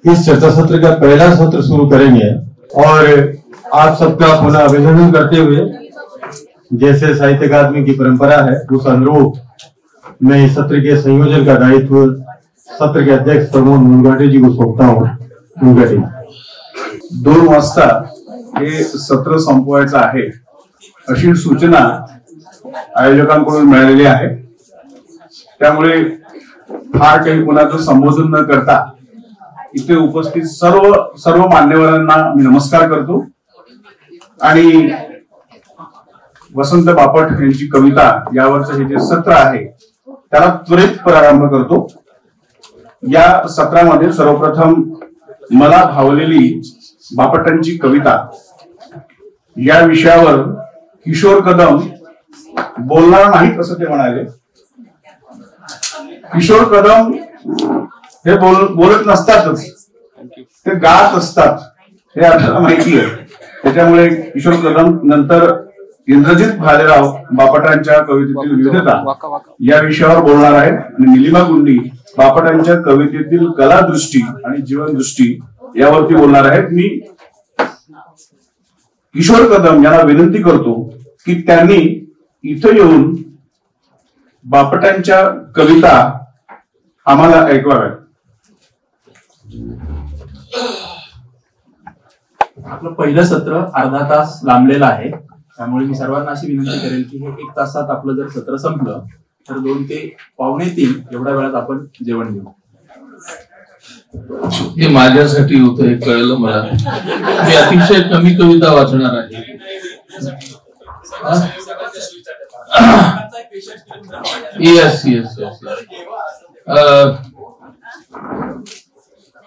इस चर्चा सत्र का पहला सत्र शुरू करेंगे और आप सबका पुनः अभिनंदन करते हुए जैसे साहित्य अकादमी की परंपरा है उस अनुरूप मैं इस सत्र के संयोजन का दायित्व सत्र के अध्यक्ष प्रमोद मुनघाटे जी को सौंपता हूँ। मुनघाटे 2 वाजता हे सत्र संपवायचं आहे अशी सूचना आयोजकांकडून मिळालेली आहे। त्यामुळे फार काही कोणाचं संबोधन न करता इथे उपस्थित सर्व मान्यवरांना मी नमस्कार करतो आणि वसंत बापट यांची कविता यावरचं हे जे सत्र आहे त्याला त्वरित प्रारंभ करतो। या सत्रामध्ये सर्वप्रथम मला भावलेली बापटांची कविता या विषयावर किशोर कदम बोलणार नाहीत असं ते म्हणाले। किशोर कदम हे बोलत नसतातच, ते गात असतात हे आपल्याला माहिती आहे। त्याच्यामुळे किशोर कदम नंतर इंद्रजित भालेराव बापटांच्या कवितेतील विविधता या विषयावर बोलणार आहेत आणि निलिमा गुंडी बापटांच्या कवितेतील कलादृष्टी आणि जीवनदृष्टी यावरती बोलणार आहेत। मी किशोर कदम यांना विनंती करतो की त्यांनी इथं येऊन बापटांच्या कविता आम्हाला ऐकवाव्यात। आपलं पहिलं सत्र अर्धा तास लांबलेलं आहे, त्यामुळे मी सर्वांना अशी विनंती करेल की हे 1 तासात आपलं जर सत्र संपलं तर 2 ते पावणे 3 एवढ्या वेळात आपण जेवण घेऊ। हे माझ्यासाठी होतं हे कळलं मला। मी अतिशय कमी कविता वाचणार आहे। येस येस येस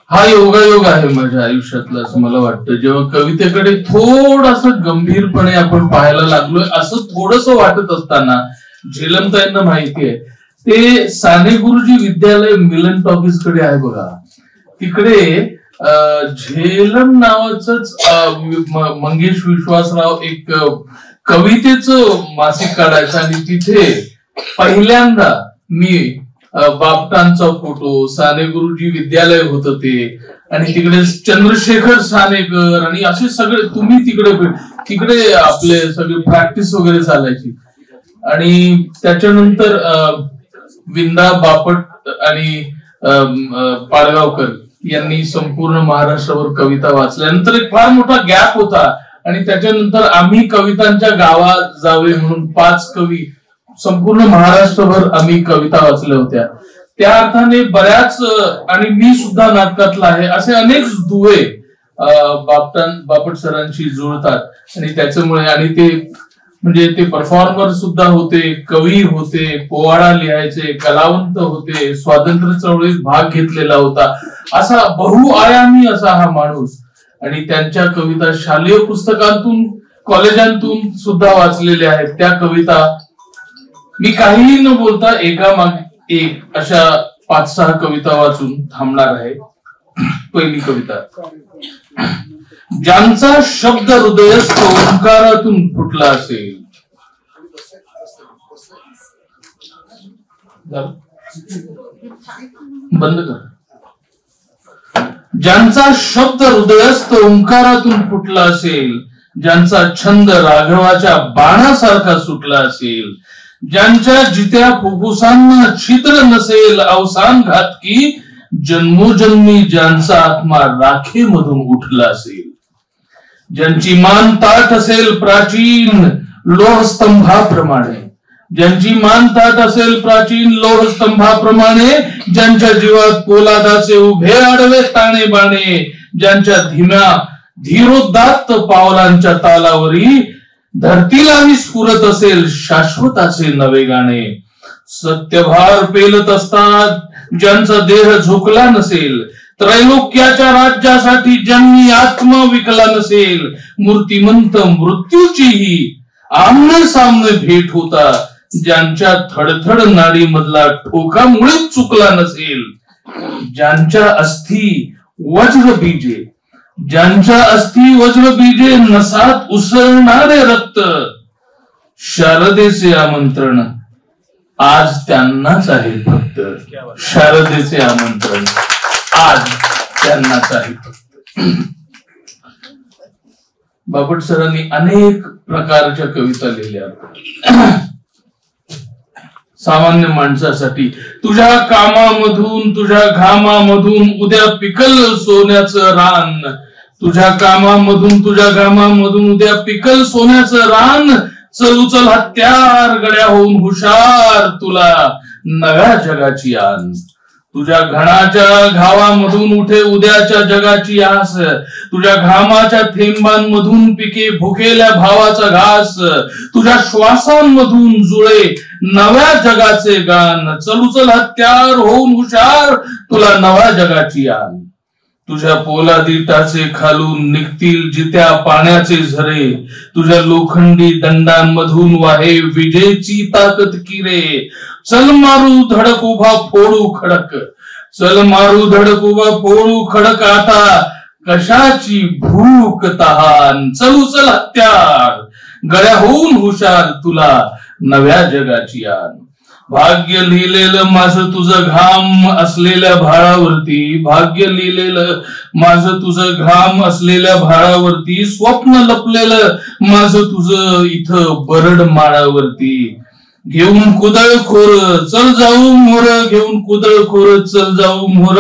हा योगायोग आहे माझ्या आयुष्यातला असं मला वाटतं। जेव्हा कवितेकडे थोडंसं गंभीरपणे आपण पाहायला लागलोय असं थोडस वाटत असताना झेलमताईंना माहितीये ते साने गुरुजी विद्यालय मिलन टॉकीज कडे आहे बघा, तिकडे झेलम नावाचंच मंगेश विश्वासराव एक कवितेचं मासिक काढायचं आणि तिथे पहिल्यांदा मी बापटांचा फोटो, साने गुरुजी विद्यालय होतं ते आणि तिकडे चंद्रशेखर सानेकर आणि असे सगळे तुम्ही तिकडे आपले सगळे प्रॅक्टिस वगैरे चालायची आणि त्याच्यानंतर विंदा बापट आणि पाडगावकर यांनी संपूर्ण महाराष्ट्रावर कविता वाचल्यानंतर एक फार मोठा गॅप होता आणि त्याच्यानंतर आम्ही कवितांच्या गावात जावे म्हणून 5 कवी संपूर्ण महाराष्ट्रभर आम्ही कविता वाचल्या होत्या। त्या अर्थाने बऱ्याच आणि मी सुद्धा नाटकातला आहे असे अनेक दुवे बापट सरांशी जुळतात आणि त्याच्यामुळे आणि ते म्हणजे ते परफॉर्मर सुद्धा होते, कवी होते, पोवाडा लिहायचे, कलावंत होते, स्वातंत्र्य चळवळीत भाग घेतलेला होता, असा बहुआयामी असा हा माणूस आणि त्यांच्या कविता शालेय पुस्तकांतून कॉलेजांतून सुद्धा वाचलेल्या आहेत। त्या कविता मी काहीही न बोलता एकामागे एक अशा 5-6 कविता वाचून थांबणार आहे। पहिली कविता, ज्यांचा शब्द हृदयस्थ ओंकारातून फुटला असेल, बंद कर। ज्यांचा शब्द हृदयस्थ ओंकारातून फुटला असेल, ज्यांचा छंद राघवाच्या बाणासारखा सुटला असेल, ज्यांच्या जित्या फुफ्फुसांना छिद्र नसेल अवसान घातकी, जन्मोजन्मी ज्यांचा आत्मा राखेमधून उठला असेल, ज्यांची मान ताठ असेल प्राचीन लोहस्तंभाप्रमाणे, ज्यांची मान ताठ असेल प्राचीन लोहस्तंभाप्रमाणे, ज्यांच्या जीवात पोलादाचे उभे आडवे ताणे बाणे, ज्यांच्या धीम्या धीरोदात्त पावलांच्या तालावरी धरतीलाही स्फुरत असेल शाश्वताचे नवे गाणे, सत्यभार पेलत असतात ज्यांचा देह झुकला नसेल, त्रैलोक्याच्या राज्यासाठी ज्यांनी आत्मा विकला नसेल, मूर्तिमंत मृत्यूचीही आमने सामने भेट होता, ज्यांच्या थडथड नाडी मधला ठोकामुळेच चुकला नसेल, ज्यांच्या अस्थी वज्र बीजे, ज्यांच्या अस्थी वज्र बीजे नसात उसळणारे रक्त, शारदेचे आमंत्रण आज त्यांनाच आहे फक्त, शारदेचे आमंत्रण आज त्यांनाच आहे. बापट सरांनी अनेक प्रकारच्या कविता लिहिल्या सामान्य माणसासाठी. तुझ्या कामामधून तुझ्या घामामधून उद्या पिकल सोन्याचं रान, तुझ्या कामामधून तुझ्या घामामधून उद्या पिकल सोन्याचं रान, चल उचल हत्यार गड्या होऊन हुशार, तुला नव्या जगाची आन. तुझ्या घणाच्या घावामधून उठे उद्याच्या जगाची आस, तुझ्या घामाच्या थेंबांमधून पिके भुकेल्या भावाचा घास, तुझ्या श्वासांमधून जुळे नव्या जगाचे गान, चल उचल हत्यार होऊन हुशार, तुला नव्या जगाची आन. तुझ्या पोलादी टाचे खालून निघतील जित्या पाण्याचे झरे, तुझ्या लोखंडी दंडांमधून वाहे विजेची ताकद किरे, चल मारू धडक उभा फोडू खडक, चल मारू धडक उभा फोडू खडक, आता कशाची भूक तहान, चल उचल हत्यार गळ्या होऊन हुशार, तुला नव्या जगाची आन. भाग्य लिहिलेलं माझं तुझं घाम असलेल्या भाळावरती, भाग्य लिहिलेलं माझं तुझं घाम असलेल्या भाळावरती, स्वप्न लपलेलं माझं तुझं इथं बरड माळावरती. घेऊन कुदळ खोर चल जाऊ मोर, घेऊन कुदळ खोर चल जाऊ मोर,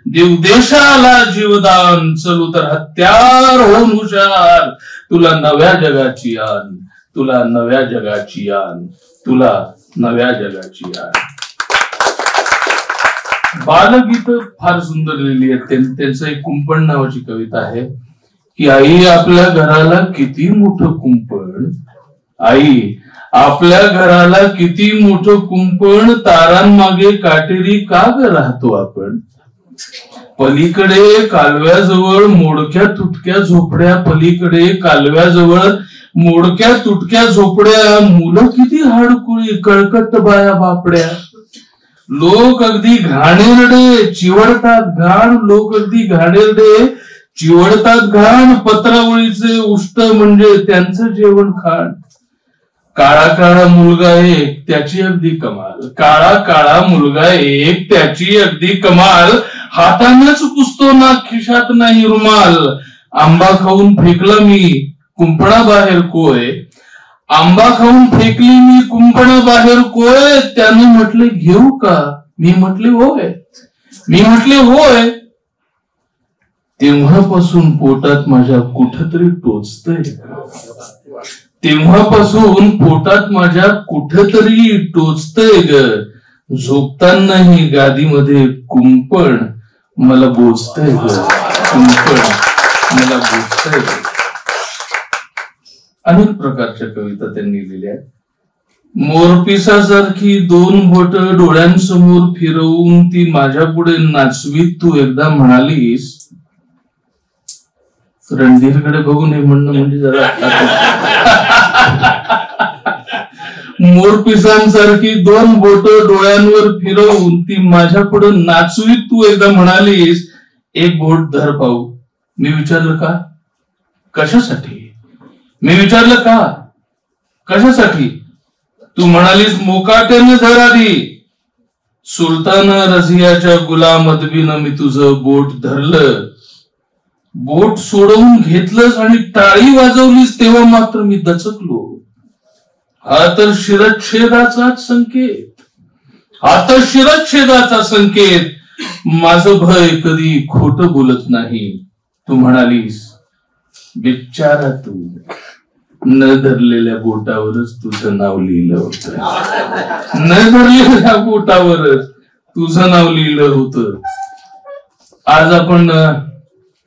देव देशाला जीवदान, चल उतर हत्यार होऊन हुशार, तुला नव्या जगाची आन, तुला नव्या जगाची आन, तुला नव्या जगाची आन. बालगीत फार सुंदर लिहिली आहे. त्यांचं एक कुंपण नावाची कविता आहे की आई आपल्या घराला किती मोठं कुंपण, आई आपल्या घराला किती मोठं कुंपण, तारांमागे काटेरी का ग राहतो आपण. पलीकडे कालव्याजवळ मोडक्या तुटक्या झोपड्या, पलीकडे कालव्याजवळ मोडक्या तुटक्या झोपड्या, मुलं किती हाडकुळी कळकट बाया बापड्या. लोक अगदी घाणेरडे चिवडतात घाण, लोक अगदी घाणेरडे चिवडतात घाण, पत्रावळीचे उष्ट म्हणजे त्यांचं जेवण खाण. काळा काळा मुलगा एक त्याची अगदी कमाल, काळा काळा मुलगा एक त्याची अगदी कमाल, हातानेच पुसतो ना खिशात नाही रुमाल. आंबा खाऊन फेकला मी कुंपणाबाहेर कोय, आंबा खाऊन फेकली मी कुंपणाबाहेर कोय, त्याने म्हटले घेऊ का, मी म्हटले होय, मी म्हटले होय. तेव्हापासून पोटात माझ्या कुठतरी टोचतंय, तेव्हापासून पोटात माझ्या कुठतरी टोचतंय ग, झोपतानाही गादीमध्ये कुंपण मला बोचतंय ग, कुंपण मला बोचतंय. अनेक प्रकारच्या कविता त्यांनी लिहिल्या. मोरपिसासारखी दोन बोट डोळ्यांसमोर फिरवून ती माझ्या पुढे नाचवीत तू एकदा म्हणालीस, रणधीरकडे बघून हे म्हणणं म्हणजे जरा मोरपिसांसारखी दोन बोट डोळ्यांवर फिरवून ती माझ्या पुढे नाचवीत तू एकदा म्हणालीस, एक बोट धर पाहू. मी विचारलं का, कशासाठी. मी विचारलं का, कशासाठी. तू म्हणालीस मोकाट्याने धर आधी. सुलतान रझियाच्या गुलाम अदबीनं मी तुझं बोट धरलं, बोट सोडवून घेतलंस आणि टाळी वाजवलीस तेव्हा मात्र मी दचकलो. हा तर शिरच्छेदाचाच संकेत, हा तर शिरच्छेदाचा संकेत. माझं भय कधी खोटं बोलत नाही. तू म्हणालीस बिचारा तू, न धरलेल्या बोटावरच तुझं नाव लिहिलं होतं, न धरलेल्या बोटावरच तुझं नाव लिहिलं होतं. आज आपण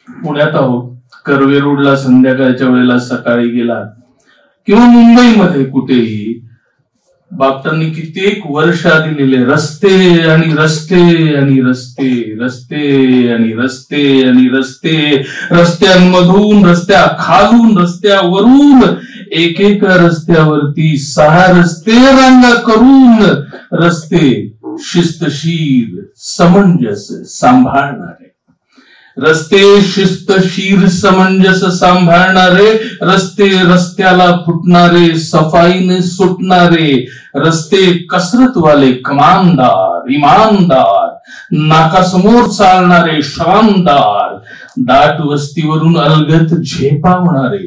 पुण्यात आहोत, कर्वे रोडला संध्याकाळच्या वेळेला सकाळी गेला किंवा मुंबईमध्ये कुठेही, बापटांनी कित्येक वर्ष आधी लिहिले रस्ते आणि रस्ते आणि रस्ते, रस्ते आणि रस्ते आणि रस्ते, रस्त्यांमधून रस्त्या खालून रस्त्यावरून एकेका रस्त्यावरती 6 रस्ते रांगा करून, रस्ते शिस्तशीर समंजस सांभाळणारे, रस्ते शिस्तशीर समंजस सांभाळणारे, रस्ते रस्त्याला फुटणारे सफाईने सुटणारे, रस्ते कसरतवाले कमानदार इमानदार, नाकासमोर चालणारे शानदार, दाट वस्तीवरून अलगत झेपावणारे,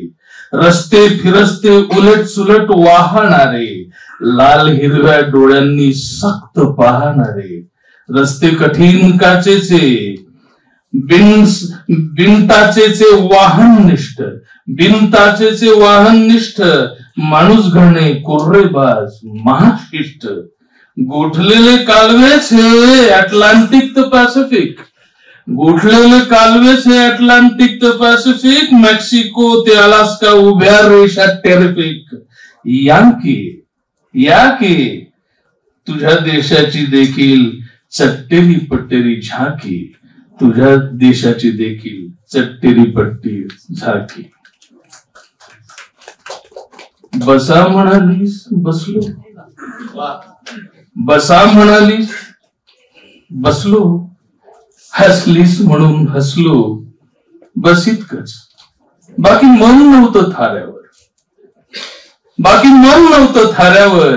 रस्ते फिरस्ते उलट सुलट वाहणारे, लाल हिरव्या डोळ्यांनी सक्त पाहणारे, रस्ते कठीण काचेचे, बिनटाचेचे वाहननिष्ठ, बिनताचेचे वाहननिष्ठ, माणूस घडणे कुर्रेबाज महाशिष्ट, गोठलेले कालवेच हे अटलांटिक द पॅसिफिक, गोठलेले कालवेच हे अटलांटिक द पॅसिफिक, मेक्सिको ते अलास्का उभ्या रेषा टेरिफिक, याके तुझ्या देशाची देखील चट्टेरी पट्टेरी झाकी, तुझ्या देशाची देखील चट्टेरी पट्टी झाकी. बसा म्हणालीस बसलो, बसा म्हणालीस बसलो, हसलीस म्हणून हसलो, बस इतकंच. बाकी मन नव्हतं थाऱ्यावर, बाकी मन नव्हतं थाऱ्यावर.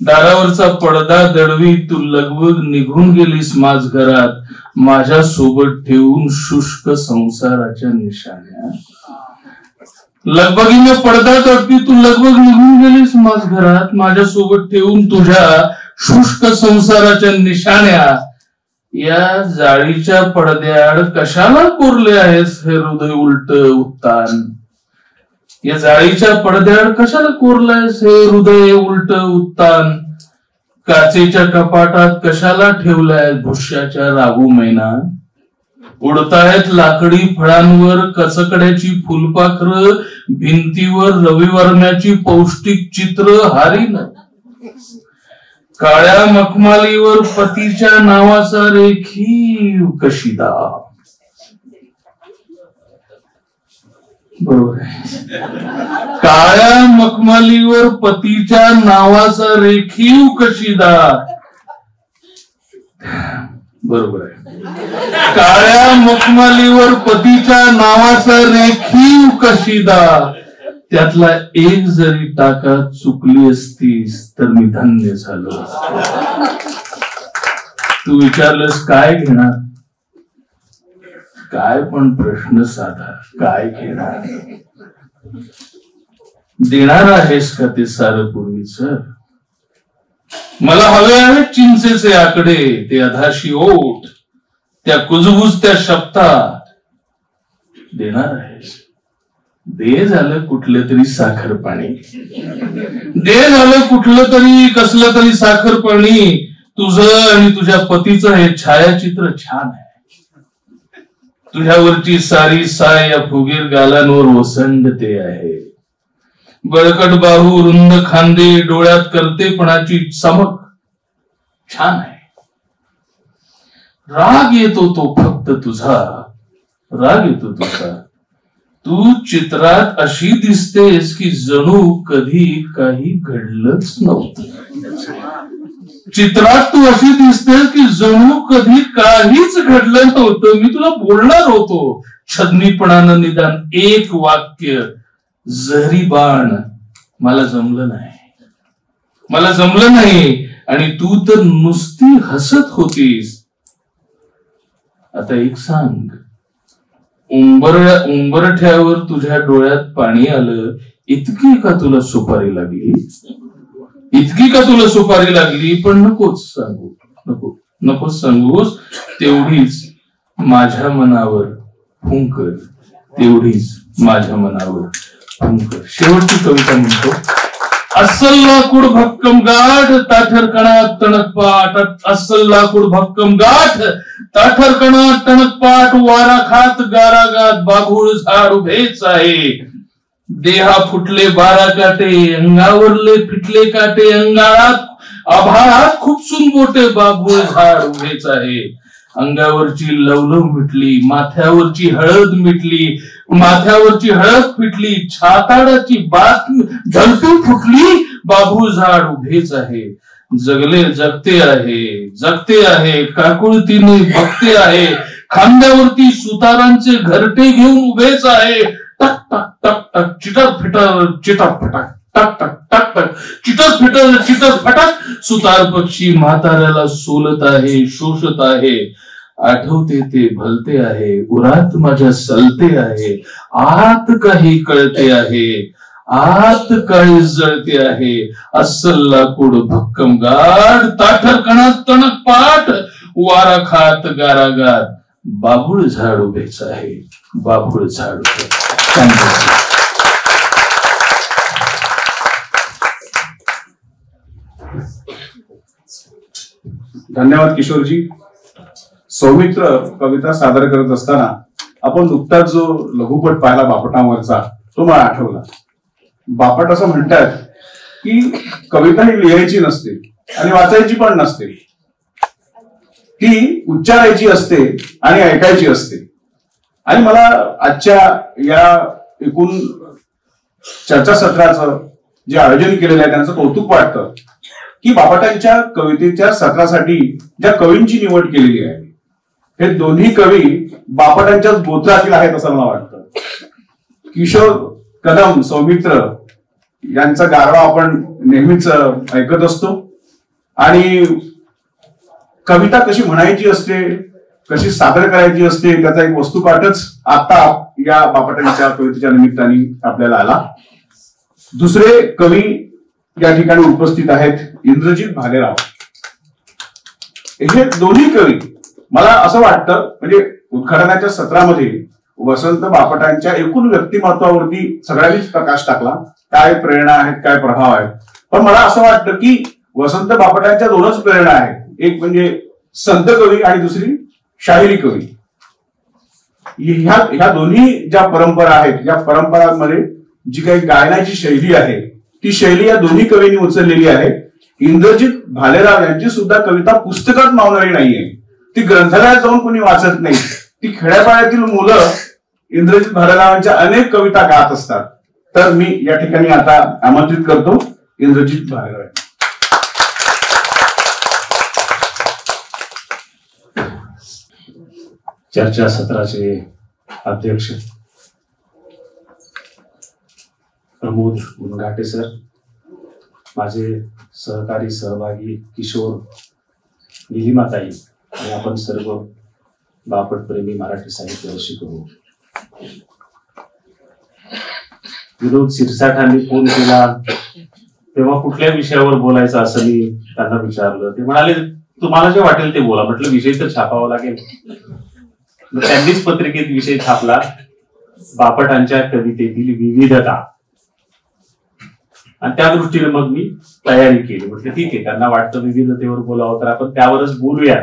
दारावरचा पडदा दडवी तू लगबग निघून गेलीस माझ घरात, माझ्या सोबत ठेवून शुष्क संसाराच्या निशाण्या. लगबगीने पडदा दडवी तू लगबग निघून गेलीस माझ घरात, माझ्या सोबत ठेवून तुझ्या शुष्क संसाराच्या निशाण्या. या जाळीच्या पडद्याआड कशाला कोरले आहेस हे हृदय उलट उत्तान, या जाळीच्या पडद्याआड कशाला कोरलायस हे हृदय उलट उत्तान. काचेच्या कपाटात कशाला ठेवलाय भुष्याच्या रागू मैना, उडतायत लाकडी फळांवर कचकड्याची फुलपाखरं, भिंतीवर रविवर्म्याची पौष्टिक चित्र हारीन. काळ्या मखमालीवर पतीच्या नावाचा रेखीव कशिदा. बरोबर आहे. काळ्या मखमालीवर पतीच्या नावाचा रेखीव कशिदा. बरोबर आहे. काळ्या मखमालीवर पतीच्या नावाचा रेखीव कशिदा. त्यातला एक जरी टाका चुकली असतीस तर मी धन्य झालो असतो. तू विचारलंस काय घेणार, काय पण प्रश्न साधा, काय घेणार, देणार आहेस का ते सारं पूर्वीच. मला हवे आहेत चिंचेचे आकडे, ते अधाशी ओठ, त्या कुजबुजत्या शब्दात. देणार आहेस, दे झालं कुठलं तरी साखर पाणी, दे झालं कुठलं तरी कसलं तरी साखर पाणी. तुझं आणि तुझ्या पतीचं हे छायाचित्र छान आहे. तुझ्यावरची सारी साय या फुगीर गालांवर ओसंडते आहे. बळकट बाहू, रुंद खांदे, डोळ्यात करतेपणाची चमक छान आहे. राग येतो तो फक्त तुझा, राग येतो तुझा. तू चित्रात अशी दिसतेस की जणू कधी काही घडलंच नव्हतं. चित्रात तू अशी दिसतेस की जणू कधी काहीच घडलं नव्हतं. मी तुला बोलणार होतो छदनीपणानं, निदान एक वाक्य, जहरी बाण. मला जमलं नाही, मला जमलं नाही. आणि तू तर नुसती हसत होतीस. आता एक सांग, उंबरठ्यावर तुझ्या डोळ्यात पाणी आलं, इतकी का तुला सुपारी लागली, इतकी का तुला सुपारी लागली. पण नकोच सांगू, नकोच सांगूस. तेवढीच माझ्या मनावर फुंकर, तेवढीच माझ्या मनावर फुंकर. शेवटची कविता म्हणतो, अस्सल लाकूड भक्कम गाठ, ताठरकणात टणकपाट. अस्सल लाकूड भक्कम गाठ, ताठरकणात टणकपाट. वारा खात गारागात बाभूळ झाड उभेच आहे. देहा फुटले 12 काटे, अंगावरले फिटले काटे. अंगाळात आभाळात खुपसून बोटे, बाभूळ झाड उभेच आहे. अंगावरची लवलव मिटली, माथ्यावरची हळद मिटली, माथ्यावरची हळद फिटली. छाताडाची बात झलकून फुटली, बाभूळ झाड उभेच आहे. जगले जगते आहे, जगते आहे. काकुळतीने बघते आहे. खांद्यावरती सुतारांचे घरटे घेऊन उभेच आहे. टक टक टक टक, चिटर फिटर चिटर फटाक. टक टक टक टक चिटस फटक सुतार पक्षी म्हाताऱ्याला सोलत आहे, शोषत आहे. आठवते ते भलते आहे, उरात माझ्या सलते आहे. आत काही कळते आहे, आत काही जळते आहे. अस्सल लाकूड भक्कम गाड, ताठर कणात तणक पाठ. वारा खात गारागार, बाभूळ झाड उभेच आहे, बाभूळ झाड उभे. धन्यवाद किशोरजी. सौमित्र कविता सादर करत असताना आपण नुकताच जो लघुपट पाहिला बापटांवरचा, तो मला आठवला. बापट असं म्हणतात की कविता ही लिहायची नसते आणि वाचायची पण नसते, ती उच्चारायची असते आणि ऐकायची असते. आणि मला आजच्या या एकूण चर्चासत्राचं जे आयोजन केलेलं आहे त्यांचं कौतुक वाटतं की बापटांच्या कवितेच्या सत्रासाठी ज्या कवींची निवड केलेली आहे हे दोन्ही कवी बापटांच्याच गोत्रातील आहेत असं मला वाटतं. किशोर कदम, सौमित्र यांचा गारवा आपण नेहमीच ऐकत असतो आणि कविता कशी म्हणायची असते, कशी सादर करायची असते त्याचा एक वस्तुपाठच आता या बापटांच्या कवितेच्या निमित्ताने आपल्याला आला. दुसरे कवी या ठिकाणी उपस्थित आहेत इंद्रजित भालेराव. हे दोन्ही कवी मला असं वाटतं म्हणजे उद्घाटनाच्या सत्रामध्ये वसंत बापटांच्या एकूण व्यक्तिमत्वावरती सगळ्यांनीच प्रकाश टाकला. काय प्रेरणा आहेत, काय प्रभाव आहेत. पण मला असं वाटतं की वसंत बापटांच्या दोनच प्रेरणा आहेत, एक म्हणजे संत कवी आणि दुसरी शाहिरी कवी. ह्या दोन्ही ज्या परंपरा आहेत या परंपरांमध्ये जी काही गायनाची शैली आहे ती शैली या दोन्ही कवींनी उचललेली आहे. इंद्रजित भालेराव यांची सुद्धा कविता पुस्तकात मावणारी नाहीये, ती ग्रंथालयात जाऊन कोणी वाचत नाही. ती खेड्यापाड्यातील मुलं इंद्रजित भालेरावांच्या अनेक कविता गात असतात. तर मी या ठिकाणी आता आमंत्रित करतो इंद्रजित भालेराव. चर्चा सत्राचे अध्यक्ष प्रमोद मुनघाटे सर, माझे सहकारी सहभागी किशोर, निलिमाताई आणि आपण सर्व बापटप्रेमी मराठी साहित्य रसिक हो. विनोद शिरसाठांनी फोन केला तेव्हा कुठल्या विषयावर बोलायचं असं मी त्यांना विचारलं. ते म्हणाले तुम्हाला जे वाटेल ते बोला. म्हटलं विषय तर छापावा लागेल. त्यांनीच पत्रिकेत विषय छापला, बापटांच्या कवितेतील विविधता. आणि त्या दृष्टीने मग मी तयारी केली. म्हटलं ठीक आहे, त्यांना वाटतं विविधतेवर बोलावं तर आपण त्यावरच बोलूया.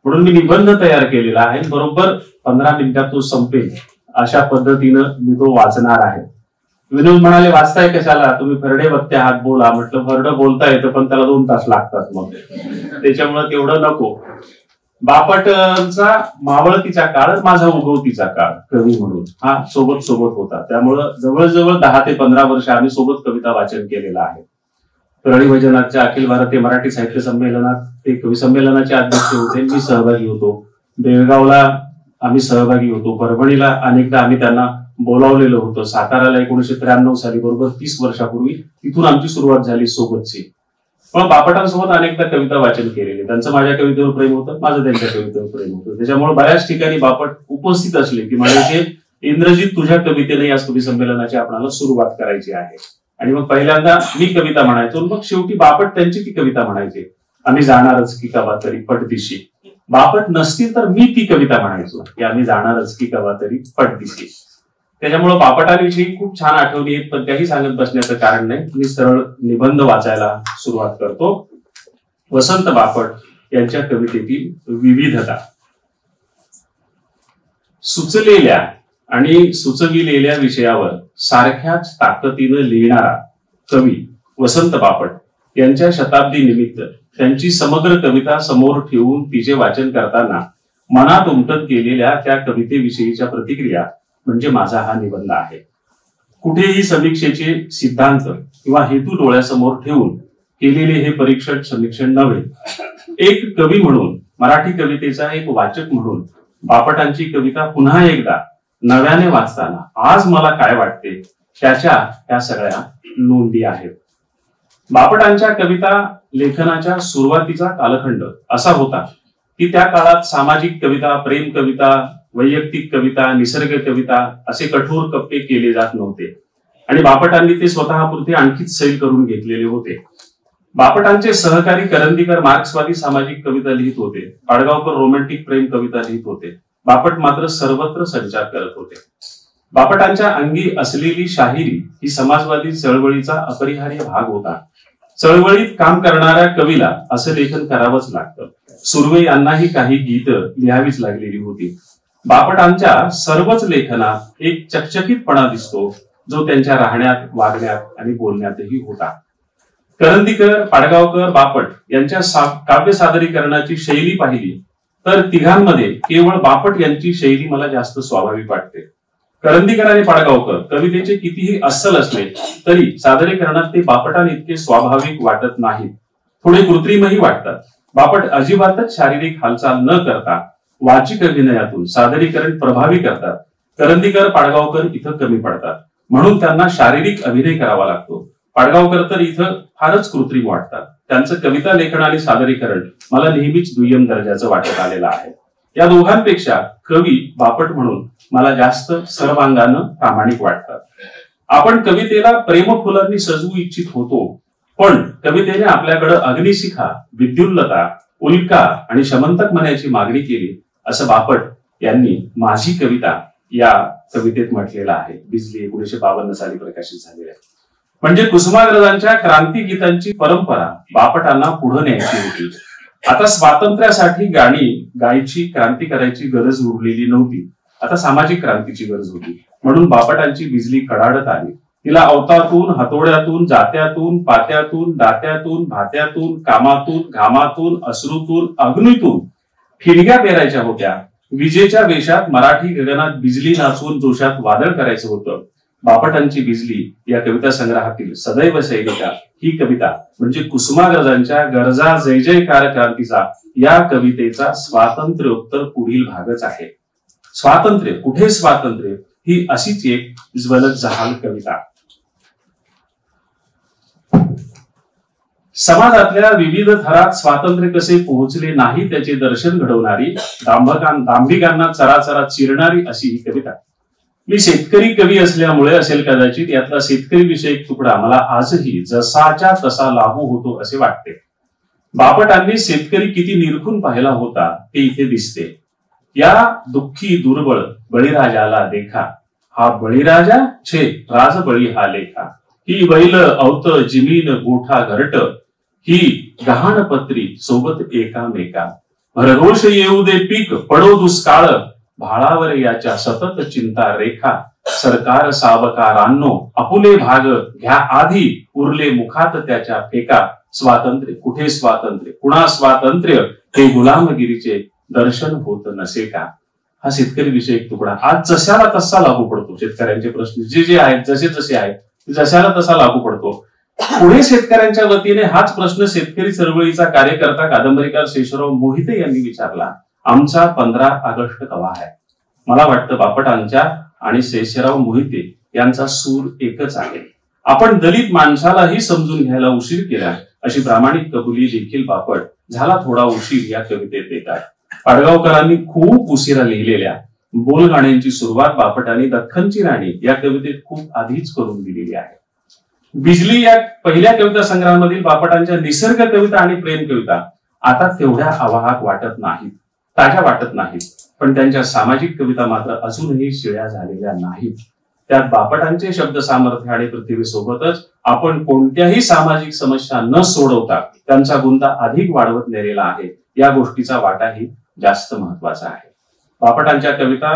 म्हणून मी निबंध तयार केलेला आहे. बरोबर 15 मिनिटात तो संपेल अशा पद्धतीनं मी तो वाचणार आहे. विनोद म्हणाले वाचताय कशाला, तुम्ही फरडे बघते आहात, बोला. म्हटलं फरडं बोलता येतं पण त्याला 2 तास लागतात, मग त्याच्यामुळे तेवढं नको. बापटचा मावळतीचा काळ, माझा उगवतीचा काळ कवी म्हणून हा सोबत सोबत होता. त्यामुळं जवळजवळ 10 ते 15 वर्ष आम्ही सोबत कविता वाचन केलेलं आहे. परळी वैजनाथच्या अखिल भारतीय मराठी साहित्य संमेलनात ते कवी संमेलनाचे अध्यक्ष होते, मी सहभागी होतो. बेळगावला आम्ही सहभागी होतो. परभणीला अनेकदा आम्ही त्यांना बोलावलेलं होतं. साताराला 1993 साली, बरोबर 30 वर्षापूर्वी तिथून आमची सुरुवात झाली सोबतची. पण बापटांसोबत अनेकदा कविता वाचन केलेले. त्यांचं माझ्या कवितेवर प्रेम होतं, माझं त्यांच्या कवितेवर प्रेम होतं. त्याच्यामुळे बऱ्याच ठिकाणी बापट उपस्थित असले की माझे इंद्रजित तुझ्या कवितेने या कवी संमेलनाची आपल्याला सुरुवात करायची आहे. आणि मग पहिल्यांदा मी कविता म्हणायचो, मग शेवटी बापट त्यांची ती कविता म्हणायचे. आम्ही जाणारच की कवा तरी पटदिशी. बापट नसतील तर मी ती कविता म्हणायचो की आम्ही जाणारच की कवा तरी पटदिशी. त्याच्यामुळे बापटांविषयी खूप छान आठवणी आहेत, पण काही सांगत बसण्याचं कारण नाही. मी सरळ निबंध वाचायला सुरुवात करतो. वसंत बापट यांच्या कवितेतील विविधता. सुचलेल्या आणि सुचविलेल्या विषयावर सारख्याच ताकदीनं लिहिणारा कवी वसंत बापट यांच्या शताब्दी निमित्त त्यांची समग्र कविता समोर ठेवून तिचे वाचन करताना मनात उमटत गेलेल्या त्या कवितेविषयीच्या प्रतिक्रिया म्हणजे माझा हा निबंध आहे. कुठेही समीक्षेचे सिद्धांत किंवा हेतू डोळ्यासमोर ठेवून केलेले हे परीक्षण समीक्षण नव्हे. एक कवी म्हणून, मराठी कवितेचा एक वाचक म्हणून बापटांची कविता पुन्हा एकदा नव्याने वाचताना आज मला काय वाटते त्याच्या त्या सगळ्या नोंदी आहेत. बापटांच्या कविता लेखनाच्या सुरुवातीचा कालखंड असा होता की त्या काळात सामाजिक कविता, प्रेम कविता, वैयक्तिक कविता, निसर्ग कविता असे कठोर कप्पे केले जात नव्हते आणि बापटांनी ते स्वतःपुरते आणखीच सैल करून घेतलेले होते. बापटांचे सहकारी करंदीकर मार्क्सवादी सामाजिक कविता लिहित होते, पाडगावकर रोमॅन्टिक प्रेम कविता लिहित होते. बापट मात्र सर्वत्र संचार करत होते. बापटांच्या अंगी असलेली शाहिरी ही समाजवादी चळवळीचा अपरिहार्य भाग होता. चळवळीत काम करणाऱ्या कवीला असं लेखन करावंच लागतं. सुर्वे यांनाही काही गीत लिहावीच लागलेली होती. बापटांच्या सर्वच लेखनात एक चकचकीतपणा दिसतो जो त्यांच्या राहण्यात, वागण्यात आणि बोलण्यातही होता. करंदीकर, पाडगावकर, बापट यांच्या काव्य सादरीकरणाची शैली पाहिली तर तिघांमध्ये केवळ बापट यांची शैली मला जास्त स्वाभाविक वाटते. करंदीकर आणि पाडगावकर कवितेचे कितीही अस्सल असले तरी सादरीकरणात ते बापटांइतके स्वाभाविक वाटत नाहीत, थोडे कृत्रिमही वाटतात. बापट अजिबातच शारीरिक हालचाल न करता वाचिक अभिनयातून सादरीकरण प्रभावी करतात. करंदीकर, पाडगावकर इथं कमी पडतात, म्हणून त्यांना शारीरिक अभिनय करावा लागतो. पाडगावकर तर इथं फारच कृत्रिम वाटतात. त्यांचं कविता लेखन आणि सादरीकरण मला नेहमीच दुय्यम दर्जाचं वाटत आलेलं आहे. या दोघांपेक्षा कवी बापट म्हणून मला जास्त सर्वांगानं प्रामाणिक वाटतात. आपण कवितेला प्रेमफुलांनी सजवू इच्छित होतो, पण कवितेने आपल्याकडे अग्निशिखा, विद्युल्लता, उल्का आणि शमंतक मनाची मागणी केली असं बापट यांनी माझी कविता या कवितेत म्हटलेलं आहे. बिजली 1952 साली प्रकाशित झालेली आहे. म्हणजे कुसुमाग्रजांच्या क्रांती गीतांची परंपरा बापटांना पुढे न्यायची होती. आता स्वातंत्र्यासाठी गाणी गायची, क्रांती करायची गरज उरलेली नव्हती. आता सामाजिक क्रांतीची गरज होती. म्हणून बापटांची बिजली कडाडत आली. तिला अवतातून, हातोड्यातून, जात्यातून, पात्यातून, दात्यातून, भात्यातून, कामातून, घामातून, अश्रूतून, अग्नीतून ठिणग्या पेरायच्या होत्या. विजेच्या वेशात मराठी गगनात बिजली नाचवून जोशात वादळ करायचं होतं. बापटांची बिजली या कविता संग्रहातील सदैव सैनिका ही कविता म्हणजे कुसुमाग्रजांच्या गरजा जय जयकार क्रांतीचा या कवितेचा स्वातंत्र्योत्तर पुढील भागच आहे. स्वातंत्र्य, कुठे स्वातंत्र्य ही अशीच एक ज्वलत जहाल कविता. समाजातल्या विविध थरात स्वातंत्र्य कसे पोहोचले नाही त्याचे दर्शन घडवणारी, दांभिकांना चराचरा चिरणारी अशी ही कविता. मी शेतकरी कवी असल्यामुळे असेल कदाचित यातला शेतकरी विषयक तुकडा मला आजही जसाच्या तसा लागू होतो असे वाटते. बापटांनी शेतकरी किती निरखून पाहिला होता ते इथे दिसते. या दुःखी दुर्बळ बळीराजाला देखा, हा बळीराजा छे राजबळी हा लेखा. ही बैल अवत जिमीन गोठा घरट, ही गहाणपत्री सोबत एकामेका. भरघोष येऊ दे पीक पडो दुष्काळ, भाळावर याच्या सतत चिंता रेखा. सरकार सावकारांनो आपुले भाग घ्या आधी, उरले मुखात त्याच्या फेका. स्वातंत्र्य, कुठे स्वातंत्र्य, कुणा स्वातंत्र्य, हे गुलामगिरीचे दर्शन होत नसे का. हा शेतकरी विषयक तुकडा आज जशाला तसा लागू पडतो. शेतकऱ्यांचे प्रश्न जे जे आहेत, जसे जसे आहेत जशाला तसा लागू पडतो. पुढे शेतकऱ्यांच्या वतीने हाच प्रश्न शेतकरी चळवळीचा कार्यकर्ता कादंबरीकार शेषराव मोहिते यांनी विचारला. आमचा 15 ऑगस्ट कवा आहे. मला वाटतं बापटांच्या आणि शेषराव मोहिते यांचा सूर एकच आहे. आपण दलित माणसालाही समजून घ्यायला उशीर केला अशी प्रामाणिक कबुली देखील बापट झाला थोडा उशीर या कवितेत देतात. पाडगावकरांनी खूप उशिरा लिहिलेल्या बोलगाण्यांची सुरुवात बापटांनी दख्खनची राणी या कवितेत खूप आधीच करून दिलेली आहे. बिजली या पहिल्या कविता संग्रहामधील बापटांच्या निसर्ग कविता आणि प्रेम कविता आता तेवढ्या आवाहक वाटत नाहीत, ताज्या वाटत नाहीत. पण त्यांच्या सामाजिक कविता मात्र अजूनही शिळ्या झालेल्या नाहीत. त्यात बापटांचे शब्द सामर्थ्य आणि पृथ्वीसोबतच आपण कोणत्याही सामाजिक समस्या न सोडवता त्यांचा गुंता अधिक वाढवत नेलेला आहे. या गोष्टीचा वाटाही जास्त महत्वाचा आहे. बापटांच्या कविता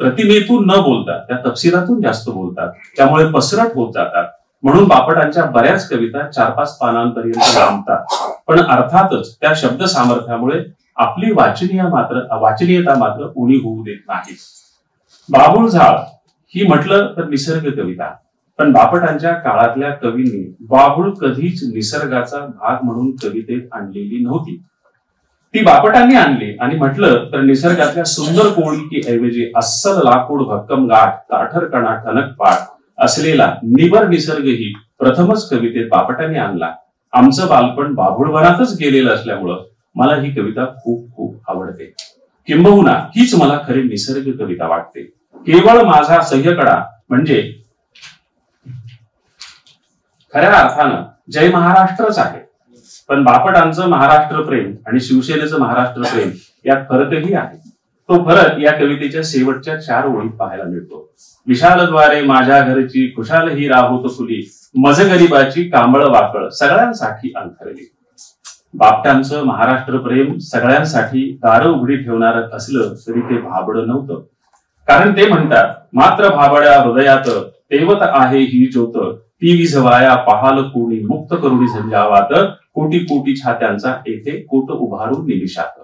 प्रतिमेतून न बोलता त्या तपशिलातून जास्त बोलतात, त्यामुळे पसरट होत जातात. म्हणून बापटांच्या बऱ्याच कविता 4-5 पानांपर्यंत लांबतात. पण अर्थातच त्या शब्द सामर्थ्यामुळे आपली वाचनीयता मात्र उणी होऊ देत नाही. बाबुळझाळ ही म्हटलं तर निसर्ग कविता, पण बापटांच्या काळातल्या कवींनी बाबुळ कधीच निसर्गाचा भाग म्हणून कवितेत आणलेली नव्हती. ती बापटांनी आणली आणि म्हटलं तर निसर्गातल्या सुंदर कोळीकी ऐवजी अस्सल लाकूड भक्कम गाठ, ताठरकणा ठणक पाठ, असलेला निबर निसर्गही प्रथमच कवितेत बापटाने आणला. आमचं बालपण बाभूळवनातच गेलेलं असल्यामुळं मला ही कविता खूप खूप आवडते. किंबहुना हीच मला खरी निसर्ग कविता वाटते. केवळ माझा सह्यकडा म्हणजे खऱ्या अर्थानं जय महाराष्ट्रच आहे. पण बापटांचं महाराष्ट्र प्रेम आणि शिवसेनेचं महाराष्ट्र प्रेम यात फरकही आहे. तो फरक या कवितेच्या शेवटच्या 4 ओळीत पाहायला मिळतो. विशालद्वारे माझ्या घरची खुशाल ही राहोत खुली, मज गरीबाची कांबळ वाकळ सगळ्यांसाठी अंथरली. बापटांचं महाराष्ट्र प्रेम सगळ्यांसाठी दारं उघडी ठेवणार असलं तरी ते भाबडं नव्हतं. कारण ते म्हणतात, मात्र भाबड्या हृदयात तेवत आहे ही ज्योत, ती विझवाया पहाल कोणी मुक्त करुणी झंझावात, कोटी कोटी छात्यांचा येथे कोट उभारून निमिषात.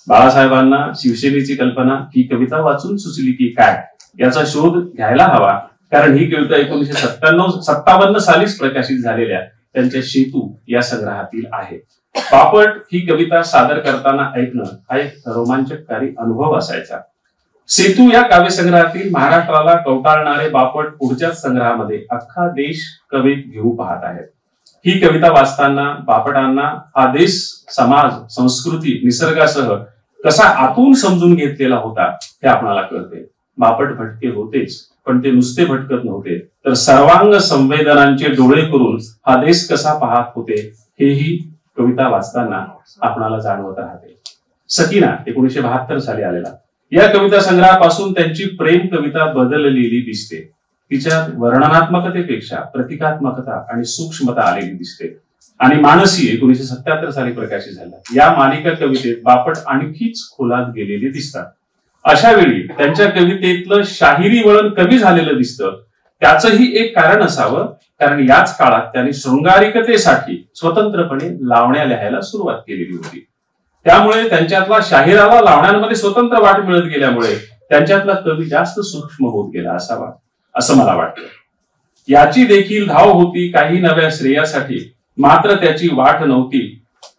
बाळासाहेबांना शिवसेनेची कल्पना ही कविता वाचून सुचली की काय याचा शोध घ्यायला हवा. कारण ही कविता 1957 सालीच प्रकाशित झालेल्या त्यांच्या सेतू या संग्रहातील आहे. बापट ही कविता सादर करताना ऐकणं हा एक रोमांचकारी अनुभव असायचा. सेतू या काव्यसंग्रहातील महाराष्ट्राला कवटाळणारे बापट पुढच्याच संग्रहामध्ये अख्खा देश कवीत घेऊ पाहत आहेत. ही कविता वाचताना बापटांना हा देश, समाज, संस्कृती, निसर्गासह कसा आतून समजून घेतलेला होता हे आपणाला कळते. बापट भटके होतेच, पण ते नुसते भटकत नव्हते, तर सर्वांग संवेदनांचे डोळे करून हा देश कसा पाहत होते हेही कविता वाचताना आपणाला जाणवत राहते. सकीना 1972 साली आलेला या कविता संग्रहापासून त्यांची प्रेम कविता बदललेली दिसते. तिच्यात वर्णनात्मकतेपेक्षा प्रतिकात्मकता आणि सूक्ष्मता आलेली दिसते. आणि मानसी 1977 साली प्रकाशित झाला. या मालिका कवितेत बापट आणखीच खोलात गेलेले दिसतात. अशा वेळी त्यांच्या कवितेतलं शाहिरी वळण कमी झालेलं दिसतं. त्याचंही एक कारण असावं, कारण याच काळात त्यांनी शृंगारिकतेसाठी स्वतंत्रपणे लावण्या लिहायला सुरुवात केलेली होती. त्यामुळे त्यांच्यातला शाहिराला लावण्यांमध्ये स्वतंत्र वाट मिळत गेल्यामुळे त्यांच्यातला कवी जास्त सूक्ष्म होत गेला असावा असं मला वाटतं. याची देखील धाव होती काही नव्या श्रेयासाठी, मात्र त्याची वाट नव्हती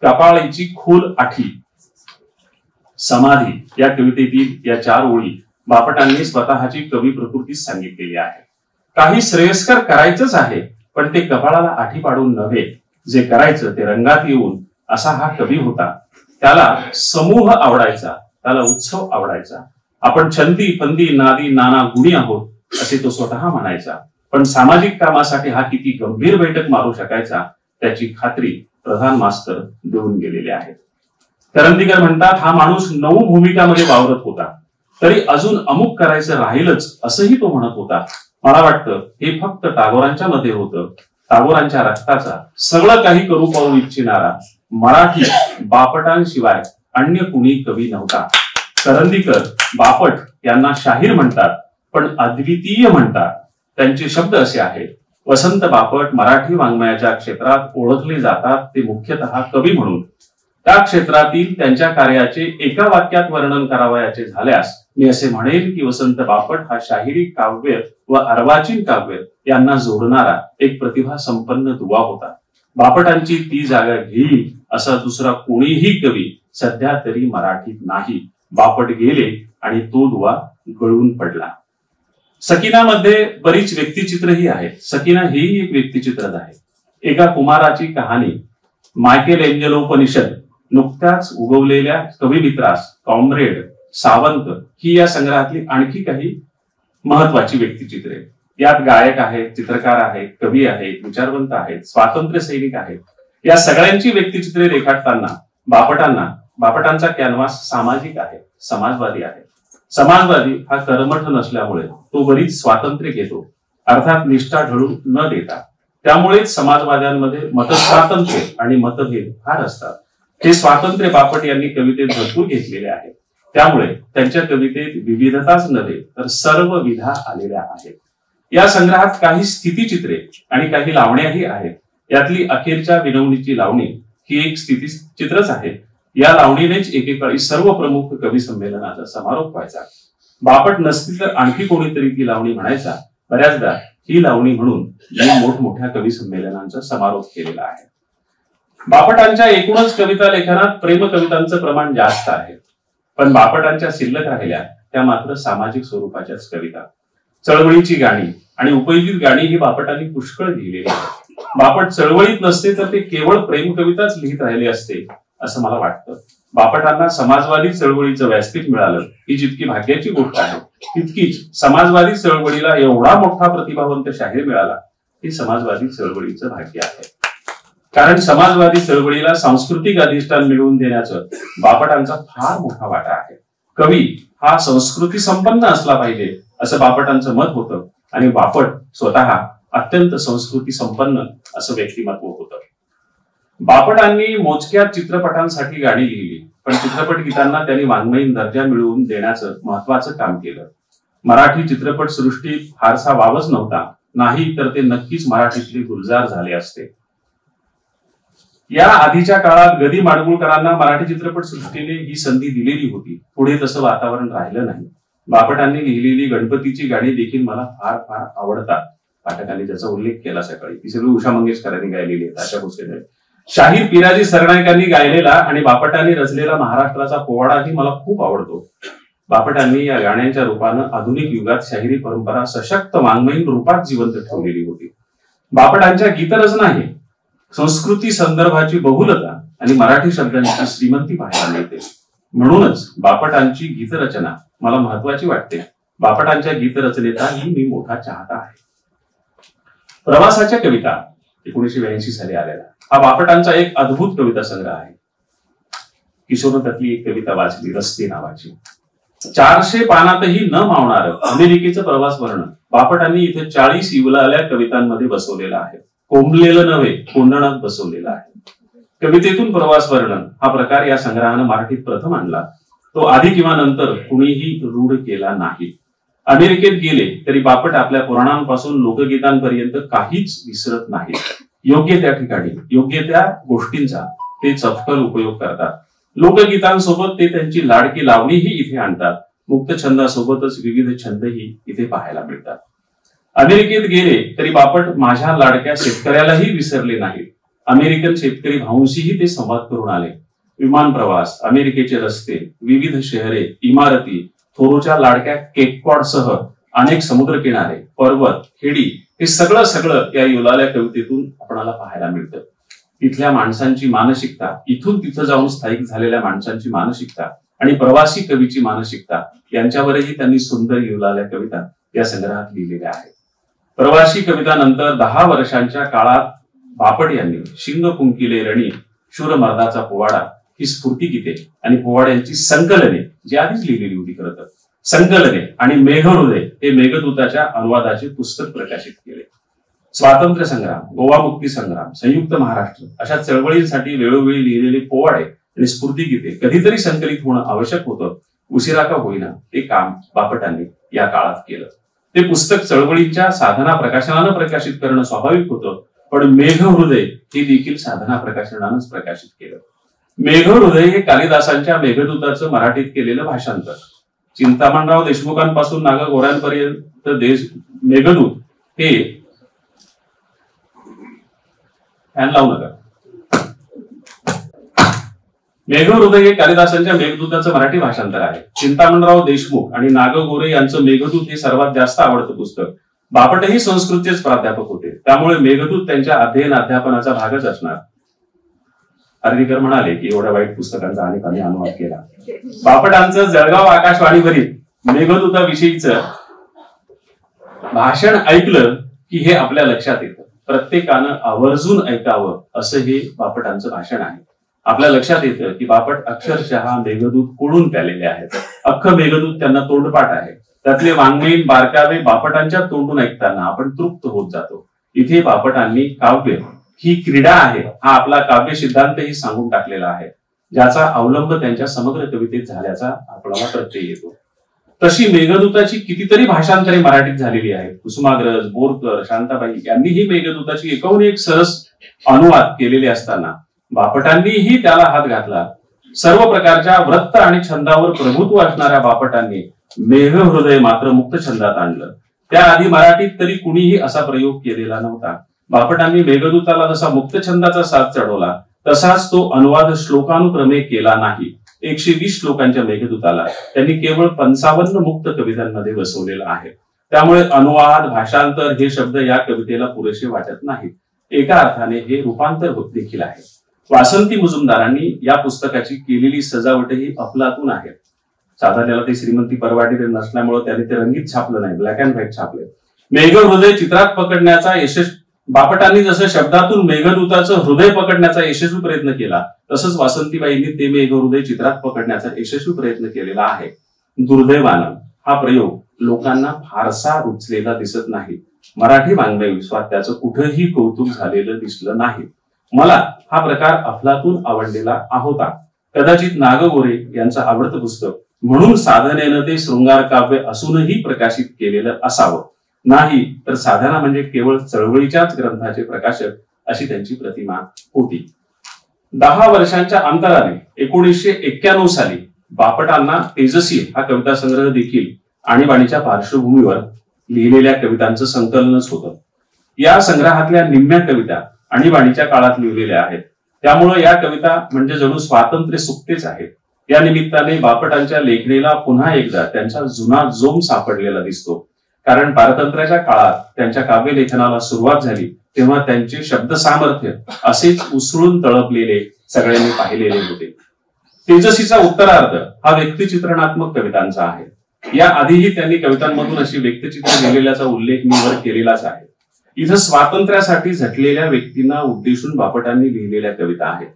कपाळीची खोल आठी. समाधी या कवितेतील या 4 ओळी बापटांनी स्वतःची कवी प्रकृती सांगितलेली आहे. काही श्रेयस्कर करायचंच आहे, पण ते कपाळाला आठी पाडून नव्हे, जे करायचं ते रंगात येऊन असा हा कवी होता. त्याला समूह आवडायचा, त्याला उत्सव आवडायचा. आपण छंदी फंदी नादी नाना गुणी आहोत असे तो स्वतः म्हणायचा. पण सामाजिक कामासाठी हा किती गंभीर बैठक मारू शकायचा त्याची खात्री प्रधान मास्तर देऊन गेलेले आहेत. करंदीकर म्हणतात, हा माणूस 9 भूमिकामध्ये वावरत होता, तरी अजून अमुक करायचं राहीलच असंही तो म्हणत होता. मला वाटतं हे फक्त टागोरांच्या मध्ये होतं. टागोरांच्या रक्ताचा सगळं काही करू पाहू इच्छिणारा मराठी बापटांशिवाय अन्य कुणी कवी नव्हता. करंदीकर बापट यांना शाहीर म्हणतात, पण अद्वितीय म्हणतात. त्यांचे शब्द असे आहेत, वसंत बापट मराठी वाङ्मयाच्या क्षेत्रात ओळखले जातात ते मुख्यतः कवी म्हणून. त्या क्षेत्रातील त्यांच्या कार्याचे एका वाक्यात वर्णन करावयाचे झाल्यास मी असे म्हणेन की वसंत बापट हा शाहिरी काव्य व अर्वाचीन काव्य यांना जोडणारा एक प्रतिभा संपन्न दुवा होता. बापटांची ती जागा घेईल असा दुसरा कोणीही कवी सध्या तरी मराठीत नाही. बापट गेले आणि तो दुवा गळून पडला. सकीनामध्ये बरीच व्यक्तिचित्रही आहेत. सकीना हेही एक व्यक्तिचित्रच आहे. एका कुमाराची कहाणी, मायकेल एंजेलोपनिषद, नुकत्याच उगवलेल्या कविमित्रास, कॉम्रेड, सावंत ही या संग्रहातली आणखी काही महत्वाची व्यक्तिचित्रे. यात गायक आहेत, चित्रकार आहेत, कवी आहेत, विचारवंत आहेत, स्वातंत्र्य सैनिक आहेत. या सगळ्यांची व्यक्तिचित्रे रेखाटताना बापटांचा कॅनव्हास सामाजिक आहे, समाजवादी आहे. समाजवादी हा कर्मठ नसल्यामुळे तो बरीच स्वातंत्र्य घेतो, अर्थात निष्ठा ढळून न देता. त्यामुळेच समाजवाद्यांमध्ये मतस्वातंत्र्य आणि मतभेद फार असतात. हे स्वातंत्र्य बापट यांनी कवितेत भरपूर घेतलेले आहे. त्यामुळे त्यांच्या कवितेत विविधताच नव्हे तर सर्व विधा आलेल्या आहेत. या संग्रहात काही स्थितीचित्रे आणि काही लावण्याही आहेत. यातली अखेरच्या विनवणीची लावणी ही एक स्थितीचित्रच आहे. या लावणीनेच एकेकाळी सर्व प्रमुख कवी संमेलनाचा समारोप व्हायचा. बापट नसतील तर आणखी कोणीतरी ती लावणी म्हणायचा. बऱ्याचदा ही लावणी म्हणून मी मोठमोठ्या कवी संमेलनांचा समारोप केलेला आहे. बापटांच्या एकूणच कविता लेखनात प्रेम कवितांचं प्रमाण जास्त आहे. पण बापटांच्या शिल्लक राहिल्या त्या मात्र सामाजिक स्वरूपाच्याच कविता. चळवळीची गाणी, आणि उपयोजित गाणी ही बापटांनी पुष्कळ लिहिलेली आहेत. बापट चळवळीत नसते तर ते केवळ प्रेम कविताच लिहित राहिले असते असं मला वाटतं. बापटांना समाजवादी चळवळीचं व्यासपीठ मिळालं ही जितकी भाग्याची गोष्ट आहे, तितकीच समाजवादी चळवळीला एवढा मोठा प्रतिभावंत शाहीर मिळाला हे समाजवादी चळवळीचं भाग्य आहे. कारण समाजवादी चळवळीला सांस्कृतिक अधिष्ठान मिळवून देण्याचं बापटांचा फार मोठा वाटा आहे. कवी हा संस्कृती संपन्न असला पाहिजे असं बापटांचं मत होतं आणि बापट स्वतः अत्यंत संस्कृती संपन्न असं व्यक्तिमत्व होतं. बापटांनी मोजक्या चित्रपटांसाठी गाणी लिहिली, पण चित्रपट गीतांना त्यांनी वाङ्मयीन दर्जा मिळवून देण्याचं महत्वाचं काम केलं. मराठी चित्रपट सृष्टीत फारसा वावच नव्हता, नाही तर ते नक्कीच मराठीतले गुलजार झाले असते. या आधीच्या काळात गदी माडगुळकरांना मराठी चित्रपट सृष्टीने ही संधी दिलेली होती. पुढे तसं वातावरण राहिलं नाही. बापटांनी लिहिलेली गणपतीची गाणी देखील मला फार फार आवडतात. पाठकांनी ज्याचा उल्लेख केला सकाळी, ती सगळी उषा मंगेशकरांनी गायलेली आहेत. अशा गोष्टी शाहीर पिराजी सरनाईकांनी गायलेला आणि बापटांनी रचलेला महाराष्ट्राचा पोवाडाही मला खूप आवडतो. बापटांनी या गाण्यांच्या रूपानं आधुनिक युगात शाहिरी परंपरा सशक्त वाङ्मयीन रूपात जिवंत ठेवलेली होती. बापटांच्या गीतरचना ही संस्कृती संदर्भाची बहुलता आणि मराठी शब्दांची श्रीमंती पाहायला मिळते. म्हणूनच बापटांची गीतरचना मला महत्वाची वाटते. बापटांच्या गीतरचनेचाही मी मोठा चाहता आहे. प्रवासाच्या कविता 1982 साली आलेला हा बापटांचा एक अद्भुत कविता संग्रह आहे. किशोरनं त्यातली एक कविता वाचली, रस्ते नावाची. 400 पानातही न मावणार अमेरिकेचं प्रवास वर्णन बापटांनी इथे 40 इवलाल्या कवितांमध्ये बसवलेलं आहे. कोंबलेलं नव्हे, कोंडणात बसवलेलं आहे. कवितेतून प्रवास वर्णन हा प्रकार या संग्रहानं मराठीत प्रथम आणला. तो आधी किंवा नंतर कुणीही रूढ केला नाही. अमेरिकेत गेले तरी बापट आपल्या पुराणांपासून लोकगीतांपर्यंत काहीच विसरत नाही. योग्य त्या ठिकाणी योग्य त्या गोष्टींचा ते चपखल उपयोग करतात. लोकगीतांसोबत ते त्यांची लाडकी लावणीही इथे आणतात. मुक्त छंदासोबतच विविध छंदही इथे पाहायला मिळतात. अमेरिकेत गेले तरी बापट माझ्या लाडक्या शेतकऱ्यालाही विसरले नाहीत. अमेरिकन शेतकरी भाऊंशीही ते संवाद करून आले. विमान प्रवास, अमेरिकेचे रस्ते, विविध शहरे, इमारती, थोरोच्या लाडक्या केकपॉडसह अनेक समुद्रकिनारे, पर्वत, खेडी हे सगळं सगळं या युलाल्या कवितेतून आपणाला पाहायला मिळतं. इथल्या माणसांची मानसिकता, इथून तिथं जाऊन स्थायिक झालेल्या माणसांची मानसिकता आणि प्रवासी कवीची मानसिकता यांच्यावरही त्यांनी सुंदर युलाल्या कविता या संग्रहात लिहिलेल्या आहेत. प्रवासी कवितानंतर 10 वर्षांच्या काळात बापट यांनी शिंग फुंकिले रणी, शूरमर्दाचा पोवाडा ही स्फूर्तिगीते आणि पोवाड्यांची संकलने जी आधीच लिहिलेली होती खरं तर, संकलने आणि मेघहृदय हे मेघदूताच्या अनुवादाचे पुस्तक प्रकाशित केले. स्वातंत्र्य संग्राम, गोवा मुक्ती संग्राम, संयुक्त महाराष्ट्र अशा चळवळींसाठी वेळोवेळी लिहिलेले पोवाडे आणि स्फूर्तिगीते कधीतरी संकलित होणं आवश्यक होतं. उशिरा का होईना ते काम बापटांनी या काळात केलं. ते पुस्तक चळवळींच्या साधना प्रकाशनानं प्रकाशित करणं स्वाभाविक होतं, पण मेघहृदय हे देखील साधना प्रकाशनानंच प्रकाशित केलं. मेघहृदय हे कालिदासांच्या मेघदूताचं मराठीत केलेलं भाषांतर. चिंतामणराव देशमुखांपासून नागा गोऱ्यांपर्यंत मेघदूत हे फॅन लावू नका. मेघहृदय हे कालिदासांच्या मेघदूताचं मराठी भाषांतर आहे. चिंतामणराव देशमुख आणि नाग गोरे यांचं मेघदूत हे सर्वात जास्त आवडतं पुस्तक. बापटही संस्कृतचेच प्राध्यापक होते, त्यामुळे मेघदूत त्यांच्या अध्ययन अध्यापनाचा भागच असणार. हर्डीकर म्हणाले की एवढ्या वाईट पुस्तकांचा अनेकांनी अनुवाद केला. बापटांचं जळगाव आकाशवाणीवरील मेघदूताविषयीचं भाषण ऐकलं की हे आपल्या लक्षात येतं. प्रत्येकानं आवर्जून ऐकावं असं हे बापटांचं भाषण आहे. आपल्या लक्षात येतं की बापट अक्षरशः मेघदूत कोडून प्यालेले आहेत. अख्खं मेघदूत त्यांना तोंडपाठ आहे. त्यातले वाङ्मयीन बारकावे बापटांच्या तोंडून ऐकताना आपण तृप्त होत जातो. इथे बापटांनी काव्य ही क्रीडा आहे हा आपला काव्य सिद्धांतही सांगून टाकलेला आहे, ज्याचा अवलंब त्यांच्या समग्र कवितेत झाल्याचा आपल्याला प्रत्यय येतो. तशी मेघदूताची कितीतरी भाषांतरे मराठीत झालेली आहेत. कुसुमाग्रज, बोरकर, शांताबाई यांनीही मेघदूताची एकूण एक सरस अनुवाद केलेले असताना बापटांनीही त्याला हात घातला. सर्व प्रकारच्या वृत्त आणि छंदावर प्रभुत्व असणाऱ्या बापटांनी मेघहृदय मात्र मुक्त छंदात आणलं. त्याआधी मराठीत तरी कुणीही असा प्रयोग केलेला नव्हता. बापटांनी मेघदूताला जसा मुक्त छंदाचा साथ चढवला तसाच तो अनुवाद श्लोकानुक्रमे केला नाही. 120 श्लोकांच्या मेघदूताला त्यांनी केवळ 55 मुक्त कवितांमध्ये बसवलेला आहे. त्यामुळे अनुवाद, भाषांतर हे शब्द या कवितेला पुरेसे वाटत नाहीत. एका अर्थाने हे रूपांतर होत देखील आहे. वासंती मुजुमदारांनी या पुस्तकाची केलेली सजावटही अफलातून आहे. साधारणला ते श्रीमंती परवाटी नसल्यामुळे त्याने ते रंगीत छापलं नाही, ब्लॅक अँड व्हाईट छापले. मेघहृदय चित्रात पकडण्याचा बापटांनी जसं शब्दातून मेघदूताचं हृदय पकडण्याचा यशस्वी प्रयत्न केला, तसंच वासंतीबाईंनी ते मेघहृदय चित्रात पकडण्याचा यशस्वी प्रयत्न केलेला आहे. दुर्दैवानं हा प्रयोग लोकांना फारसा रुचलेला दिसत नाही. मराठी वाङ्मय विश्वात त्याचं कुठेही कौतुक झालेलं दिसलं नाही. मला हा प्रकार अफलातून आवडलेला होता. कदाचित नागगोरे यांचं आवडतं पुस्तक म्हणून साधनेनं ते शृंगार काव्य असूनही प्रकाशित केलेलं असावं, नाही तर साधना म्हणजे केवळ चळवळीच्याच ग्रंथाचे प्रकाशक अशी त्यांची प्रतिमा होती. 10 वर्षांच्या अंतराने 1991 साली बापटांना तेजसी हा कविता संग्रह देखील आणीबाणीच्या पार्श्वभूमीवर लिहिलेल्या कवितांचं संकलनच होतं. या संग्रहातल्या निम्म्या कविता आणीबाणीच्या काळात लिहिलेल्या आहेत. त्यामुळे या कविता म्हणजे जणू स्वातंत्र्य सुक्तेच आहेत. या निमित्ताने बापटांच्या लेखणीला पुन्हा एकदा त्यांचा जुना जोम सापडलेला दिसतो. कारण पारतंत्र्याच्या काळात त्यांच्या काव्यलेखनाला सुरुवात झाली तेव्हा त्यांचे शब्द सामर्थ्य असेच उसळून तळपलेले सगळ्यांनी पाहिलेले होते. तेजसीचा उत्तरार्ध हा व्यक्तिचित्रणात्मक कवितांचा आहे. या आधीही त्यांनी कवितांमधून अशी व्यक्तिचित्र लिहिलेल्याचा उल्लेख मी वर केलेलाच आहे. इथं स्वातंत्र्यासाठी झटलेल्या व्यक्तींना उद्देशून बापटांनी लिहिलेल्या कविता आहेत.